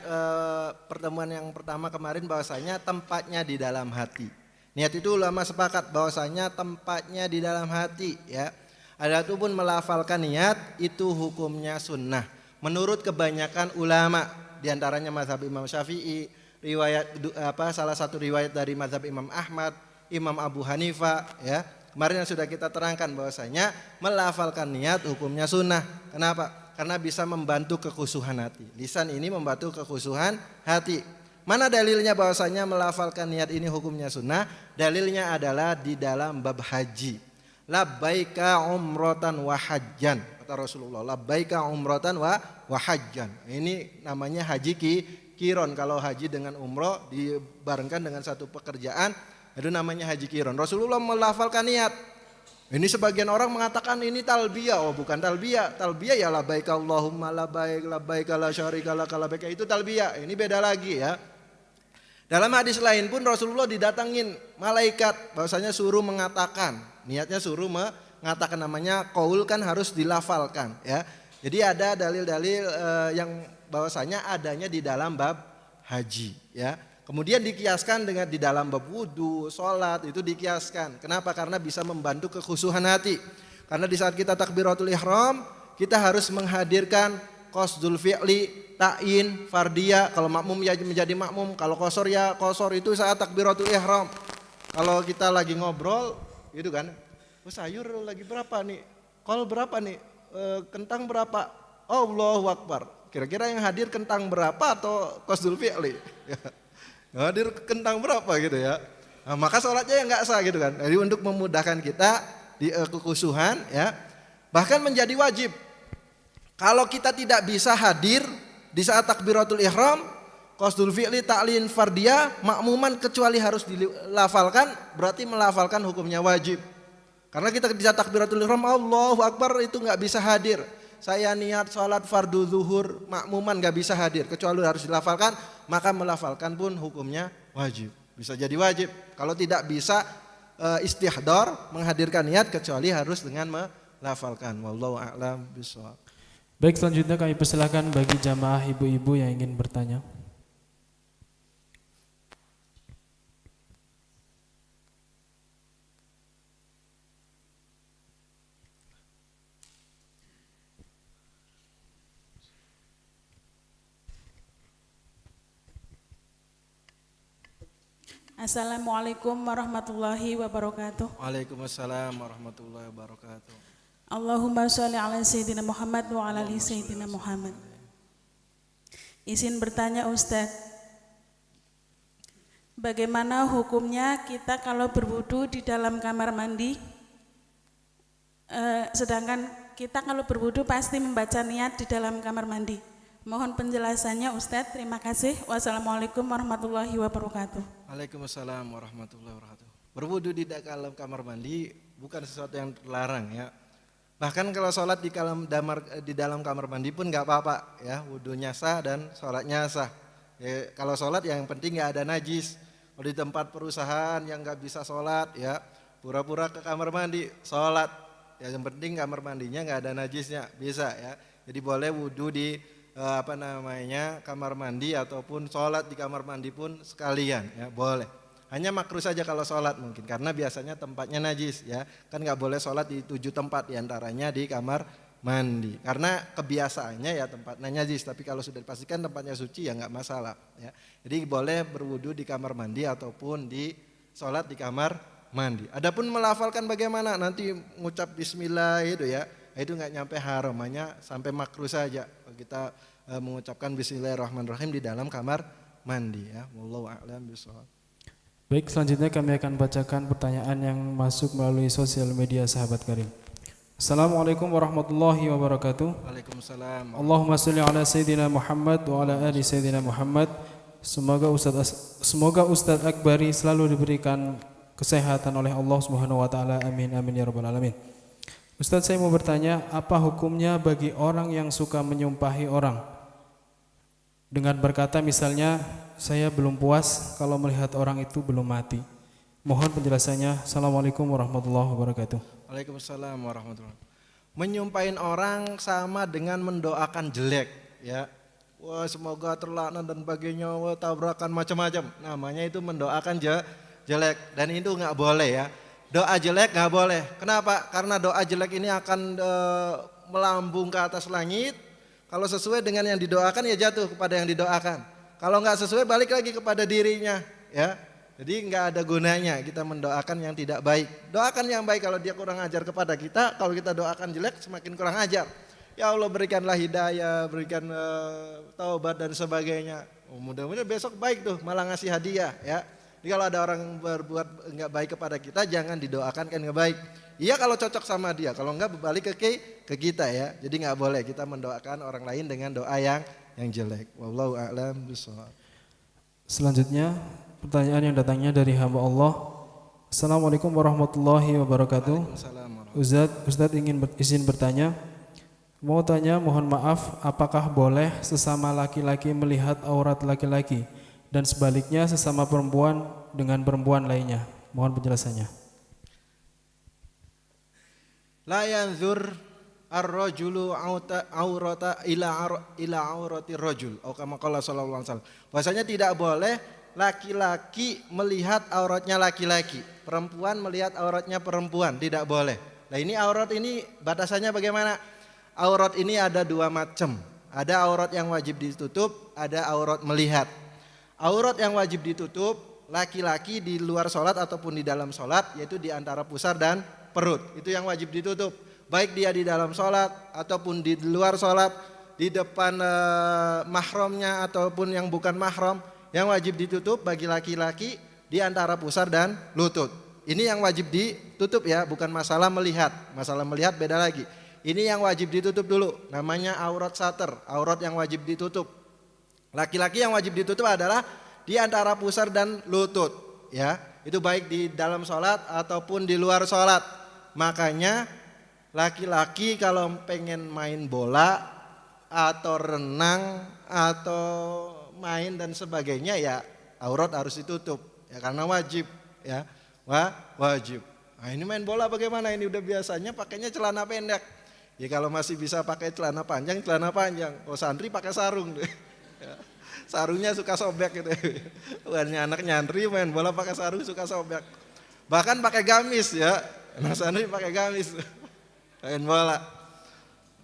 pertemuan yang pertama kemarin bahwasanya tempatnya di dalam hati. Niat itu ulama sepakat bahwasanya tempatnya di dalam hati ya. Adapun melafalkan niat itu hukumnya sunnah. Menurut kebanyakan ulama, diantaranya mazhab Imam Syafi'i, salah satu riwayat dari mazhab Imam Ahmad, Imam Abu Hanifah ya. Kemarin yang sudah kita terangkan bahwasanya melafalkan niat hukumnya sunnah. Kenapa? Karena bisa membantu kekhusyuhan hati. Lisan ini membantu kekhusyuhan hati. Mana dalilnya bahwasanya melafalkan niat ini hukumnya sunnah? Dalilnya adalah di dalam bab haji. Labbaika umratan wa hajjan, kata Rasulullah. Labbaika umratan wa hajjan. Ini namanya haji kiron. Kalau haji dengan umroh dibarengkan dengan satu pekerjaan, itu namanya haji kiron. Rasulullah melafalkan niat. Ini sebagian orang mengatakan ini talbiyah. Oh, bukan talbiyah. Talbiyah ya labbaika Allahumma labbaik, labbaika la syarika laka labbaik, itu talbiyah. Ini beda lagi ya. Dalam hadis lain pun Rasulullah didatangin malaikat bahwasanya suruh mengatakan, niatnya suruh mengatakan, namanya qaul kan harus dilafalkan ya. Jadi ada dalil-dalil yang bahwasanya adanya di dalam bab haji ya. Kemudian dikiaskan dengan di dalam bab wudu, sholat itu dikiaskan. Kenapa? Karena bisa membantu kekhusyuhan hati. Karena di saat kita takbiratul ihram, kita harus menghadirkan qasdul fi'li, ta'in, fardiyah. Kalau makmum ya menjadi makmum, kalau qasor ya qasor, itu saat takbiratul ihram. Kalau kita lagi ngobrol gitu kan, oh, sayur lagi berapa nih? Kol berapa nih? Kentang berapa? Allahu Akbar. Kira-kira yang hadir kentang berapa atau qasdul fi'li? Hadir kentang berapa gitu ya. Nah, maka sholatnya yang nggak sah gitu kan. Jadi untuk memudahkan kita di kekhusyuhan ya, bahkan menjadi wajib. Kalau kita tidak bisa hadir di saat takbiratul ihram, qasdul fi'li, ta'lin, fardiyah, makmuman kecuali harus dilafalkan, berarti melafalkan hukumnya wajib. Karena kita di saat takbiratul ihram Allahu Akbar itu nggak bisa hadir. Saya niat sholat fardu zuhur, makmuman gak bisa hadir kecuali harus dilafalkan, maka melafalkan pun hukumnya wajib. Bisa jadi wajib. Kalau tidak bisa istihdar, menghadirkan niat, kecuali harus dengan melafalkan. Wallahu a'lam bishawab. Baik, selanjutnya kami persilakan bagi jamaah ibu-ibu yang ingin bertanya. Assalamualaikum warahmatullahi wabarakatuh. Waalaikumsalam warahmatullahi wabarakatuh. Allahumma sholli ala sayyidina Muhammad wa ala ali sayyidina Muhammad. Izin bertanya Ustadz, bagaimana hukumnya kita kalau berwudu di dalam kamar mandi, sedangkan kita kalau berwudu pasti membaca niat di dalam kamar mandi? Mohon penjelasannya Ustadz, terima kasih. Wassalamualaikum warahmatullahi wabarakatuh. Waalaikumsalam warahmatullahi wabarakatuh. Berwudu di dalam kamar mandi bukan sesuatu yang terlarang ya. Bahkan kalau sholat di dalam kamar mandi pun nggak apa-apa ya, wudunya sah dan sholatnya sah. Ya, kalau sholat yang penting nggak ada najis. Kalau di tempat perusahaan yang nggak bisa sholat ya, pura-pura ke kamar mandi sholat. Ya, yang penting kamar mandinya nggak ada najisnya, bisa ya. Jadi boleh wudu di kamar mandi ataupun sholat di kamar mandi pun sekalian ya, boleh. Hanya makruh saja kalau sholat mungkin karena biasanya tempatnya najis ya, kan nggak boleh sholat di 7 tempat diantaranya di kamar mandi karena kebiasaannya ya tempatnya najis, tapi kalau sudah dipastikan tempatnya suci ya nggak masalah ya. Jadi boleh berwudu di kamar mandi ataupun di sholat di kamar mandi. Adapun melafalkan bagaimana, nanti ngucap bismillah itu ya, itu nggak nyampe haram, hanya sampai makruh saja kita mengucapkan bismillahirrahmanirrahim di dalam kamar mandi ya. Wallahu a'lam bishawab. Baik, selanjutnya kami akan bacakan pertanyaan yang masuk melalui sosial media Sahabat Karim. Assalamualaikum warahmatullahi wabarakatuh. Waalaikumsalam. Allahumma sholli ala sayyidina Muhammad wa ala ali sayyidina Muhammad. Semoga Ustadz Akbari selalu diberikan kesehatan oleh Allah Subhanahu wa taala. Amin amin ya rabbal alamin. Ustadz, saya mau bertanya, apa hukumnya bagi orang yang suka menyumpahi orang dengan berkata misalnya, saya belum puas kalau melihat orang itu belum mati. Mohon penjelasannya. Assalamualaikum warahmatullahi wabarakatuh. Waalaikumsalam warahmatullahi wabarakatuh. Menyumpahin orang sama dengan mendoakan jelek ya. Wah, semoga terlaknat dan bagainya, wah, tabrakan macam-macam. Namanya itu mendoakan jelek, dan itu nggak boleh ya. Doa jelek nggak boleh. Kenapa? Karena doa jelek ini akan melambung ke atas langit. Kalau sesuai dengan yang didoakan ya jatuh kepada yang didoakan. Kalau nggak sesuai balik lagi kepada dirinya ya. Jadi nggak ada gunanya kita mendoakan yang tidak baik. Doakan yang baik. Kalau dia kurang ajar kepada kita, kalau kita doakan jelek semakin kurang ajar. Ya Allah berikanlah hidayah, berikan taubat dan sebagainya. Mudah-mudahan besok baik tuh, malah ngasih hadiah ya. Jadi kalau ada orang berbuat nggak baik kepada kita, jangan didoakan kan nggak baik. Iya kalau cocok sama dia, kalau nggak berbalik ke kita ya. Jadi nggak boleh kita mendoakan orang lain dengan doa yang jelek. Wallahu a'lam bishawab. Selanjutnya pertanyaan yang datangnya dari hamba Allah. Assalamualaikum warahmatullahi wabarakatuh. Ustadz ingin izin bertanya. Mau tanya, mohon maaf, apakah boleh sesama laki-laki melihat aurat laki-laki dan sebaliknya sesama perempuan dengan perempuan lainnya? Mohon penjelasannya. La yanzur ar-rajulu aurata ila aurati rajul. Atau kama qala sallallahu alaihi wasallam. Bahwasanya tidak boleh laki-laki melihat auratnya laki-laki, perempuan melihat auratnya perempuan, tidak boleh. Nah, ini aurat ini batasannya bagaimana? Aurat ini ada dua macam. Ada aurat yang wajib ditutup, ada aurat melihat. Aurat yang wajib ditutup laki-laki di luar sholat ataupun di dalam sholat, yaitu di antara pusar dan perut. Itu yang wajib ditutup. Baik dia di dalam sholat ataupun di luar sholat, di depan mahramnya ataupun yang bukan mahram. Yang wajib ditutup bagi laki-laki di antara pusar dan lutut. Ini yang wajib ditutup ya, bukan masalah melihat. Masalah melihat beda lagi. Ini yang wajib ditutup dulu, namanya aurat sater, aurat yang wajib ditutup. Laki-laki yang wajib ditutup adalah di antara pusar dan lutut, ya. Itu baik di dalam sholat ataupun di luar sholat. Makanya laki-laki kalau pengen main bola atau renang atau main dan sebagainya ya aurat harus ditutup, ya karena wajib, ya. Wajib. Nah ini main bola bagaimana? Ini udah biasanya pakainya celana pendek. Ya kalau masih bisa pakai celana panjang. Kalau santri pakai sarung deh. Ya. Sarungnya suka sobek gitu. Bukannya anak nyantri main bola pakai sarung suka sobek. Bahkan pakai gamis ya. Anak santri pakai gamis. Main bola.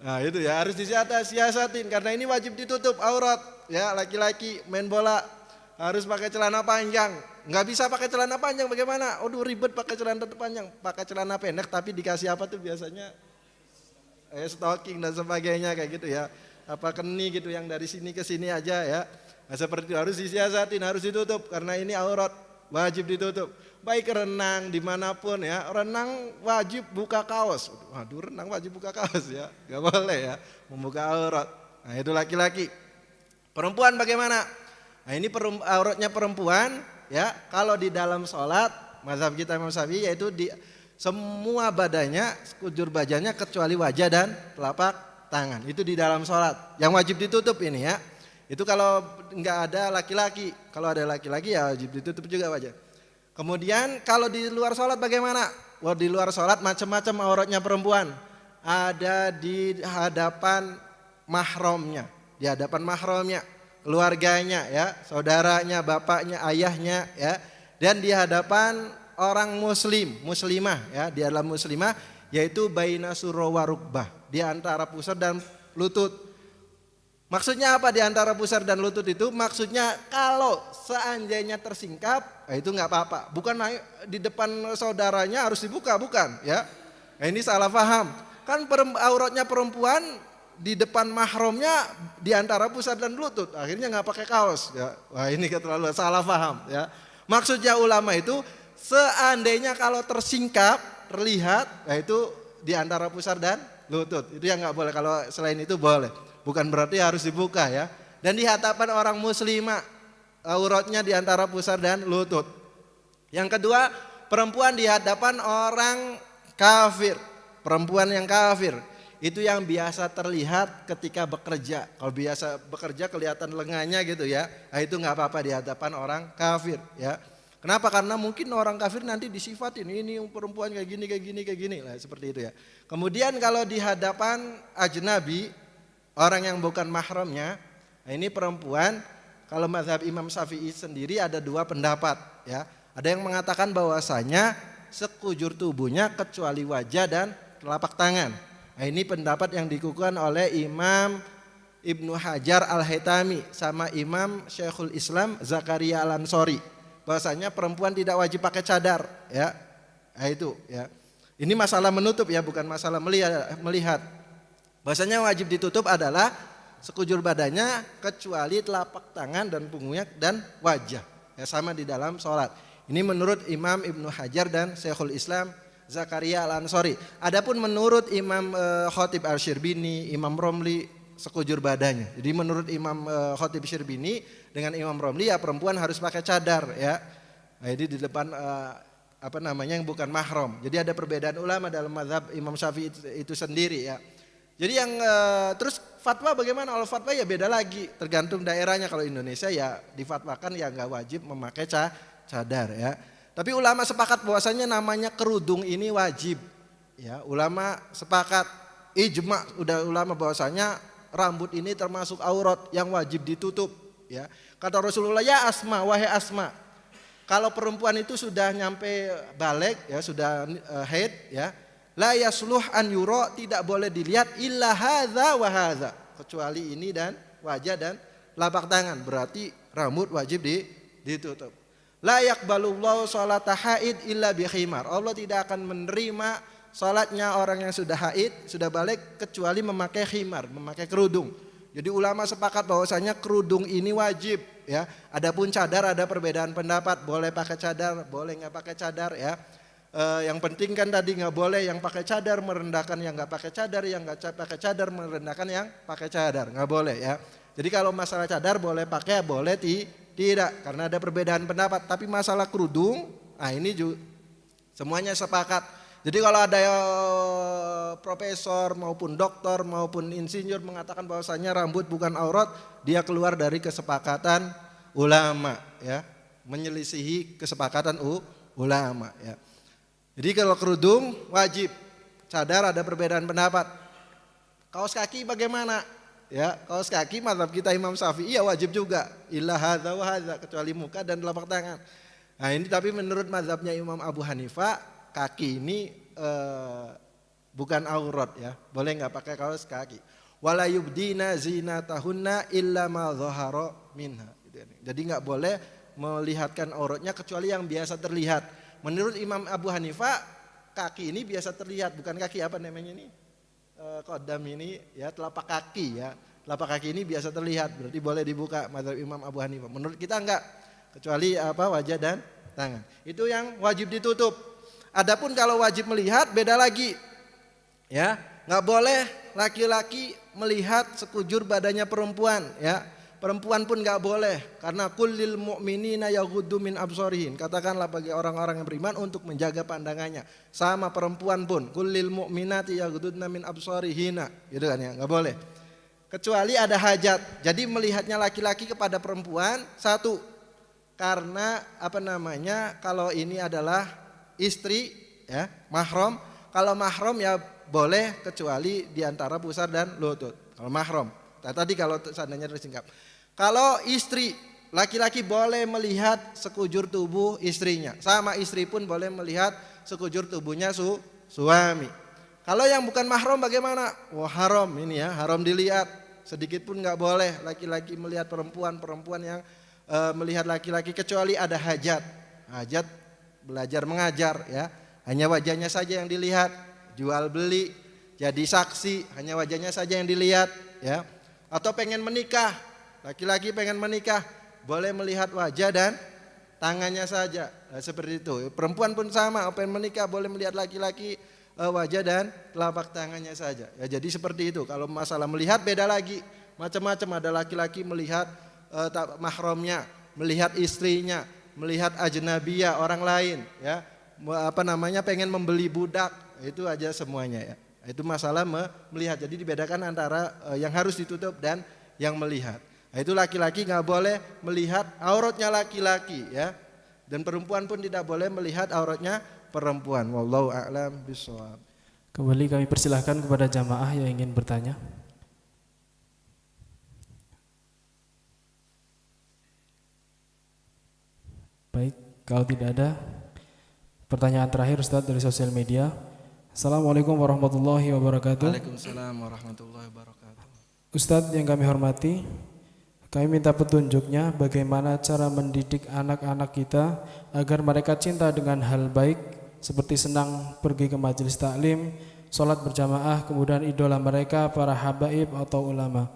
Nah itu ya harus disiasatin karena ini wajib ditutup aurat. Ya laki-laki main bola harus pakai celana panjang. Nggak bisa pakai celana panjang bagaimana? Aduh ribet pakai celana panjang. Pakai celana pendek tapi dikasih apa tuh biasanya? Stocking dan sebagainya kayak gitu ya. Apa keni gitu yang dari sini ke sini aja ya. Nah, seperti itu harus disiasatin, harus ditutup karena ini aurat wajib ditutup. Baik renang dimanapun ya, renang wajib buka kaos. Waduh renang wajib buka kaos ya, nggak boleh ya membuka aurat. Nah itu laki-laki. Perempuan bagaimana? Nah ini auratnya perempuan ya. Kalau di dalam sholat, mazhab kita Imam Syafi'i yaitu di semua badannya, sekujur badannya kecuali wajah dan telapak tangan. Itu di dalam sholat. Yang wajib ditutup ini ya. Itu kalau nggak ada laki-laki. Kalau ada laki-laki ya wajib ditutup juga wajah. Kemudian kalau di luar sholat bagaimana? Wah di luar sholat macam-macam auratnya perempuan. Ada di hadapan mahramnya. Di hadapan mahramnya. Keluarganya ya. Saudaranya, bapaknya, ayahnya ya. Dan di hadapan orang muslimah ya, di dalam muslimah yaitu baina surra wa rukbah, di antara pusar dan lutut. Maksudnya apa di antara pusar dan lutut itu? Maksudnya kalau seandainya tersingkap, itu nggak apa-apa. Bukan di depan saudaranya harus dibuka, bukan ya. Nah, ini salah paham. Kan auratnya perempuan di depan mahramnya di antara pusar dan lutut. Akhirnya nggak pakai kaos ya. Wah, ini keterlaluan, salah paham ya. Maksudnya ulama itu seandainya kalau tersingkap, terlihat, yaitu di antara pusar dan lutut. Itu yang nggak boleh, kalau selain itu boleh. Bukan berarti harus dibuka ya. Dan di hadapan orang muslimah, auratnya di antara pusar dan lutut. Yang kedua, perempuan di hadapan orang kafir. Perempuan yang kafir, itu yang biasa terlihat ketika bekerja. Kalau biasa bekerja kelihatan lengannya gitu ya. Nah, itu nggak apa-apa di hadapan orang kafir ya. Kenapa? Karena mungkin orang kafir nanti disifatin ini perempuan kayak gini lah seperti itu ya. Kemudian kalau di hadapan ajnabi, orang yang bukan mahramnya, nah ini perempuan, kalau mazhab Imam Syafi'i sendiri ada dua pendapat ya. Ada yang mengatakan bahwasanya sekujur tubuhnya kecuali wajah dan telapak tangan. Nah, ini pendapat yang dikukuhkan oleh Imam Ibnu Hajar Al-Haytami sama Imam Syekhul Islam Zakaria Al-Ansori, bahwasanya perempuan tidak wajib pakai cadar, ya. Nah, itu ya. Ini masalah menutup ya, bukan masalah melihat. Bahwasanya wajib ditutup adalah sekujur badannya kecuali telapak tangan dan punggungnya dan wajah. Ya, sama di dalam sholat. Ini menurut Imam Ibnu Hajar dan Syekhul Islam Zakaria Al-Ansori. Adapun menurut Imam Khatib Al-Syirbini, Imam Romli sekujur badannya. Jadi menurut Imam Khatib Syirbini dengan Imam Romli ya perempuan harus pakai cadar ya. Nah, ini di depan yang bukan mahram. Jadi ada perbedaan ulama dalam mazhab Imam Syafi'i itu sendiri ya. Jadi yang terus fatwa bagaimana? Kalau fatwa ya beda lagi, tergantung daerahnya. Kalau Indonesia ya difatwakan ya nggak wajib memakai cadar ya. Tapi ulama sepakat bahwasanya namanya kerudung ini wajib. Ya, ulama sepakat ijma udah ulama bahwasanya rambut ini termasuk aurat yang wajib ditutup ya. Kata Rasulullah, ya Asma, wahai Asma, kalau perempuan itu sudah nyampe balik ya, sudah haid ya, la yasluh an yura, tidak boleh dilihat illa hadza wa hadza, kecuali ini dan wajah dan telapak tangan. Berarti rambut wajib ditutup. La yaqbalullahu sholata haid illa bi khimar. Allah tidak akan menerima salatnya orang yang sudah haid, sudah balik kecuali memakai khimar, memakai kerudung. Jadi ulama sepakat bahwasanya kerudung ini wajib ya. Adapun cadar ada perbedaan pendapat, boleh pakai cadar, boleh nggak pakai cadar ya. Yang penting kan tadi nggak boleh yang pakai cadar merendahkan yang nggak pakai cadar, yang nggak pakai cadar merendahkan yang pakai cadar, nggak boleh ya. Jadi kalau masalah cadar boleh pakai, boleh tidak, karena ada perbedaan pendapat. Tapi masalah kerudung, nah ini juga semuanya sepakat. Jadi kalau ada profesor maupun doktor maupun insinyur mengatakan bahwasanya rambut bukan aurat, dia keluar dari kesepakatan ulama ya, menyelisihi kesepakatan ulama ya. Jadi kalau kerudung wajib, cadar ada perbedaan pendapat. Kaos kaki bagaimana? Ya, kaos kaki mazhab kita Imam Syafi'i ya wajib juga, illa hadza wa hadza, kecuali muka dan telapak tangan. Nah, ini tapi menurut mazhabnya Imam Abu Hanifah, kaki ini bukan aurat ya, boleh nggak pakai kaos kaki. Wala yubdina zinatahunna illa ma dhahara minha. Jadi nggak boleh melihatkan auratnya kecuali yang biasa terlihat. Menurut Imam Abu Hanifah, kaki ini biasa terlihat, bukan kaki apa namanya ini, kodam ini ya, telapak kaki ya. Telapak kaki ini biasa terlihat, berarti boleh dibuka. Mazhab Imam Abu Hanifah. Menurut kita enggak, kecuali wajah dan tangan. Itu yang wajib ditutup. Adapun kalau wajib melihat beda lagi, ya nggak boleh laki-laki melihat sekujur badannya perempuan, ya perempuan pun nggak boleh, karena kullil mu'minina yaghuddu min absarihin, katakanlah bagi orang-orang yang beriman untuk menjaga pandangannya. Sama perempuan pun kullil mu'minati yaghudduna min absarihina, gitu kan ya, nggak boleh. Kecuali ada hajat, jadi melihatnya laki-laki kepada perempuan satu, karena kalau ini adalah istri ya, mahram. Kalau mahram ya boleh kecuali di antara pusar dan lutut. Kalau mahram. Tadi kalau seandainya tersingkap. Kalau istri, laki-laki boleh melihat sekujur tubuh istrinya. Sama istri pun boleh melihat sekujur tubuhnya suami. Kalau yang bukan mahram bagaimana? Wah, haram ini ya, haram dilihat. Sedikit pun nggak boleh laki-laki melihat perempuan, perempuan yang melihat laki-laki kecuali ada hajat. Hajat belajar mengajar ya, hanya wajahnya saja yang dilihat. Jual beli, jadi saksi, hanya wajahnya saja yang dilihat ya. Atau pengen menikah, laki-laki pengen menikah, boleh melihat wajah dan tangannya saja. Nah, seperti itu. Perempuan pun sama, pengen menikah boleh melihat laki-laki wajah dan telapak tangannya saja. Ya, jadi seperti itu. Kalau masalah melihat beda lagi, macam-macam. Ada laki-laki melihat mahramnya, melihat istrinya, melihat ajnabiyah orang lain ya, pengen membeli budak, itu aja semuanya ya. Itu masalah melihat. Jadi dibedakan antara yang harus ditutup dan yang melihat. Nah, itu laki-laki nggak boleh melihat auratnya laki-laki ya, dan perempuan pun tidak boleh melihat auratnya perempuan. Wallahu a'lam bishawab. Kembali kami persilahkan kepada jamaah yang ingin bertanya. Baik, Kalau tidak ada, pertanyaan terakhir Ustadz dari sosial media. Assalamualaikum warahmatullahi wabarakatuh. Waalaikumsalam warahmatullahi wabarakatuh. Ustadz yang kami hormati, kami minta petunjuknya bagaimana cara mendidik anak-anak kita agar mereka cinta dengan hal baik seperti senang pergi ke majelis taklim, sholat berjamaah, kemudian idola mereka para habaib atau ulama.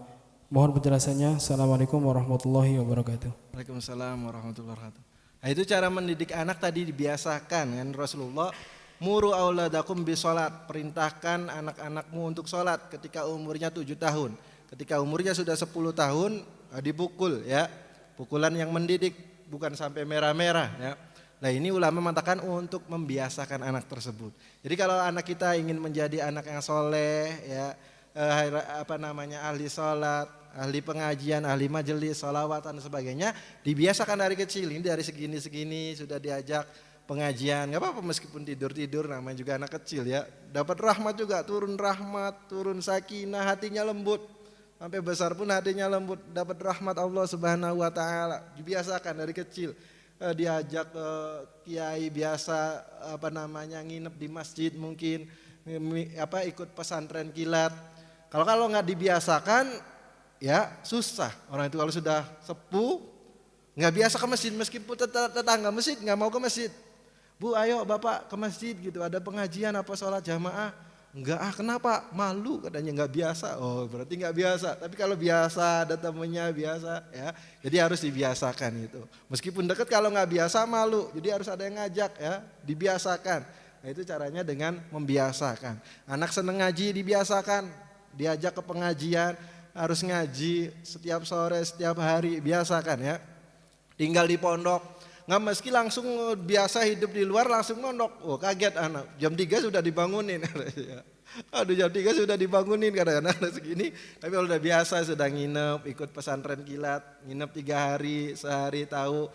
Mohon penjelasannya. Assalamualaikum warahmatullahi wabarakatuh. Waalaikumsalam warahmatullahi wabarakatuh. Nah, itu cara mendidik anak tadi dibiasakan kan Rasulullah. Muru auladakum bisolat, perintahkan anak-anakmu untuk sholat ketika umurnya 7 tahun. Ketika umurnya sudah 10 tahun dipukul ya. Pukulan yang mendidik, bukan sampai merah-merah ya. Nah, ini ulama mengatakan untuk membiasakan anak tersebut. Jadi kalau anak kita ingin menjadi anak yang soleh ya, ahli sholat, ahli pengajian, ahli majelis, sholawatan dan sebagainya, dibiasakan dari kecil. Ini dari segini-segini sudah diajak pengajian, nggak apa-apa meskipun tidur-tidur, namanya juga anak kecil ya. Dapat rahmat juga, turun sakinah, hatinya lembut. Sampai besar pun hatinya lembut, dapat rahmat Allah Subhanahu wa taala. Dibiasakan dari kecil. Diajak ke kiai biasa nginep di masjid mungkin, ikut pesantren kilat. Kalau nggak dibiasakan ya susah. Orang itu kalau sudah sepuh nggak biasa ke masjid, meskipun tetangga masjid nggak mau ke masjid. Bu, ayo bapak ke masjid gitu, ada pengajian apa sholat jamaah. Enggak, kenapa? Malu katanya, nggak biasa. Oh, berarti nggak biasa. Tapi kalau biasa, ada temennya biasa ya. Jadi harus dibiasakan itu. Meskipun dekat, kalau nggak biasa malu. Jadi harus ada yang ngajak ya, dibiasakan. Nah, itu caranya dengan membiasakan. Anak seneng ngaji, dibiasakan. Diajak ke pengajian, harus ngaji setiap sore, setiap hari, biasakan ya. Tinggal di pondok. Nggak meski langsung biasa hidup di luar langsung mondok. Oh, kaget anak, jam 3 sudah dibangunin. Aduh, jam 3 sudah dibangunin kadang-kadang segini. Tapi kalau udah biasa sudah nginep, ikut pesantren kilat, nginep 3 hari, sehari tahu,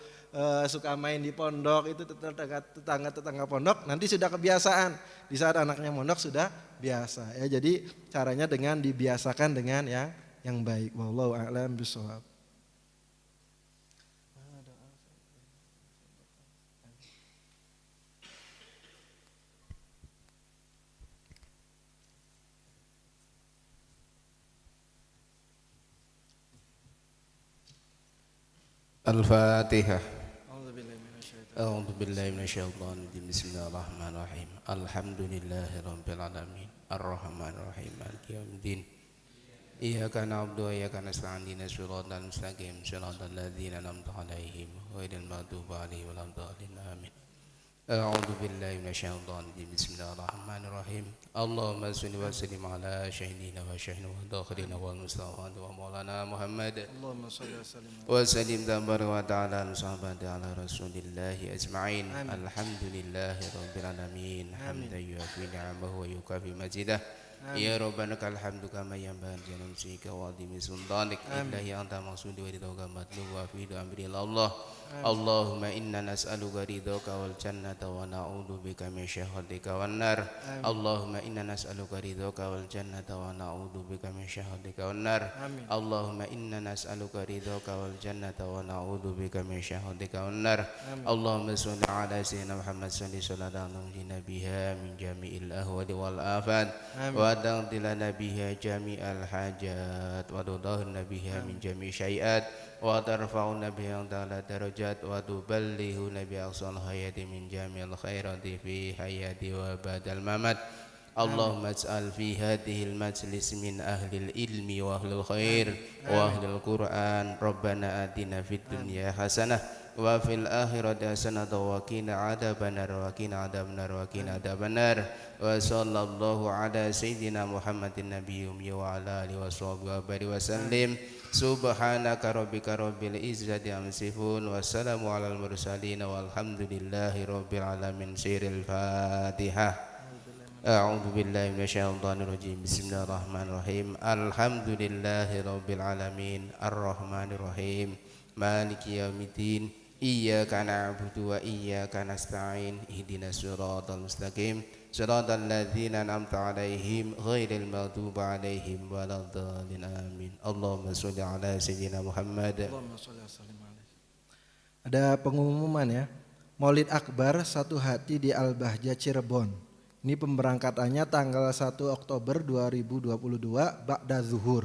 suka main di pondok, itu tetangga pondok, nanti sudah kebiasaan. Di saat anaknya mondok sudah biasa ya. Jadi caranya dengan dibiasakan dengan yang baik. Wallahu a'lam bishawab. Al-Fatihah. A'udzu billahi minasyaitonir rajim. Bismillahirrahmanirrahim. Alhamdulillahirabbil alamin. Arrahmanir rahim. Maliki yaumiddin. Iyyaka na'budu wa iyyaka nasta'in. Ihdinas siratal mustaqim. Shiratal ladzina an'amta 'alaihim ghairil maghdubi 'alaihim waladdallin. Amin. A'udzu billahi minasyaitonir rajim. Bismillahirrahmanirrahim. Allahumma shalli wa sallim ala sayyidina wa syahidina wa dakhilina wal mustafa wa maulana Muhammad. Allahumma shalli wa sallim wa ta'ala sahabati ala rasulillahi ajma'in. Alhamdulillahi rabbil alamin. Hamdan yuafi ni'amahu wa yukafi majidah. Ya Rabbana kal hamdu kama yanbaghi li nafsika wa adhimi sultanik. Illahi anta maqsudi wa ridhoka matlub wa fi amri Allah. Allahumma inna nas'aluka ridhoka wal jannata wa na'udzu bika min syahwatika wan nar. Allahumma inna nas'aluka ridhoka wal jannata wa na'udzu bika min syahwatika wan nar. Allahumma inna nas'aluka ridhoka wal jannata wa na'udzu bika min syahwatika wan nar. Allahumma shalli ala sayyidina Muhammad sallallahu alaihi nabiha min jami'il ahwali wal afat wa taqdilana biha jami'al hajat wa tudahhirna biha min jami'i syai'at wa tarfa'una biha ta'ala darajat wa tuballighuna bi aqsal hayati min jami'il khairati fi hayati wa ba'dal mamat. Allahumma ij'al fi hadhil majlis min ahlil ilmi wa ahlil khair wa ahlil Qur'an. Rabbana atina fid dunya hasanah wa fil akhirati hasanah wa qina adzabannar wa qina adzabannar wa qina adzabannar. Wa sallallahu ala sayyidina Muhammadin nabiyyi wa ala alihi wa sahbihi wa sallim. Subhanaka rabbika rabbil izzati amma yasifun wa salamun alal mursalin walhamdulillahi rabbil alamin. Siril Fatihah. A'udzu billahi minasyaitonir rajim. Bismillahirrahmanirrahim. Alhamdulillahi rabbil alamin. Arrahmanir rahim. Maliki yaumiddin. Iyyaka na'budu wa iyyaka nasta'in. Ihdinas siratal mustaqim. Shiratal ladzina an'amta 'alaihim ghairil maghdubi 'alaihim waladdallin. Amin. Allahumma shalli 'ala sayyidina Muhammad. Allahumma shalli wa sallim alaihi. Ada pengumuman ya. Maulid Akbar Satu Hati di Al-Bahjah Cirebon. Ini pemberangkatannya tanggal 1 Oktober 2022 ba'da zuhur.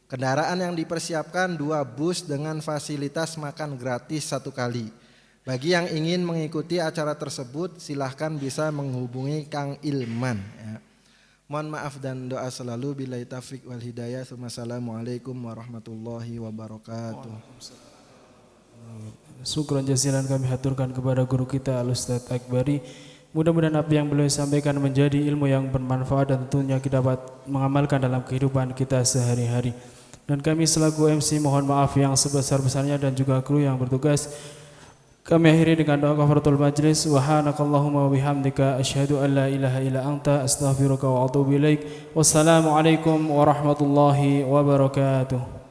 Kendaraan yang dipersiapkan 2 bus dengan fasilitas makan gratis 1 kali. Bagi yang ingin mengikuti acara tersebut silahkan bisa menghubungi Kang Ilman ya. Mohon maaf dan doa selalu. Billahi taufiq wal hidayah. Wassalamualaikum warahmatullahi wabarakatuh. Syukran jazilan kami haturkan kepada guru kita Al-Ustadz Akbari. Mudah-mudahan apa yang beliau sampaikan menjadi ilmu yang bermanfaat dan tentunya kita dapat mengamalkan dalam kehidupan kita sehari-hari. Dan kami selaku MC mohon maaf yang sebesar-besarnya dan juga kru yang bertugas. Kami akhiri dengan doa kafaratul majlis. Subhanakallahumma wa bihamdika asyhadu an la ilaha illa anta astaghfiruka wa atubu ilaik. Wassalamualaikum warahmatullahi wabarakatuh.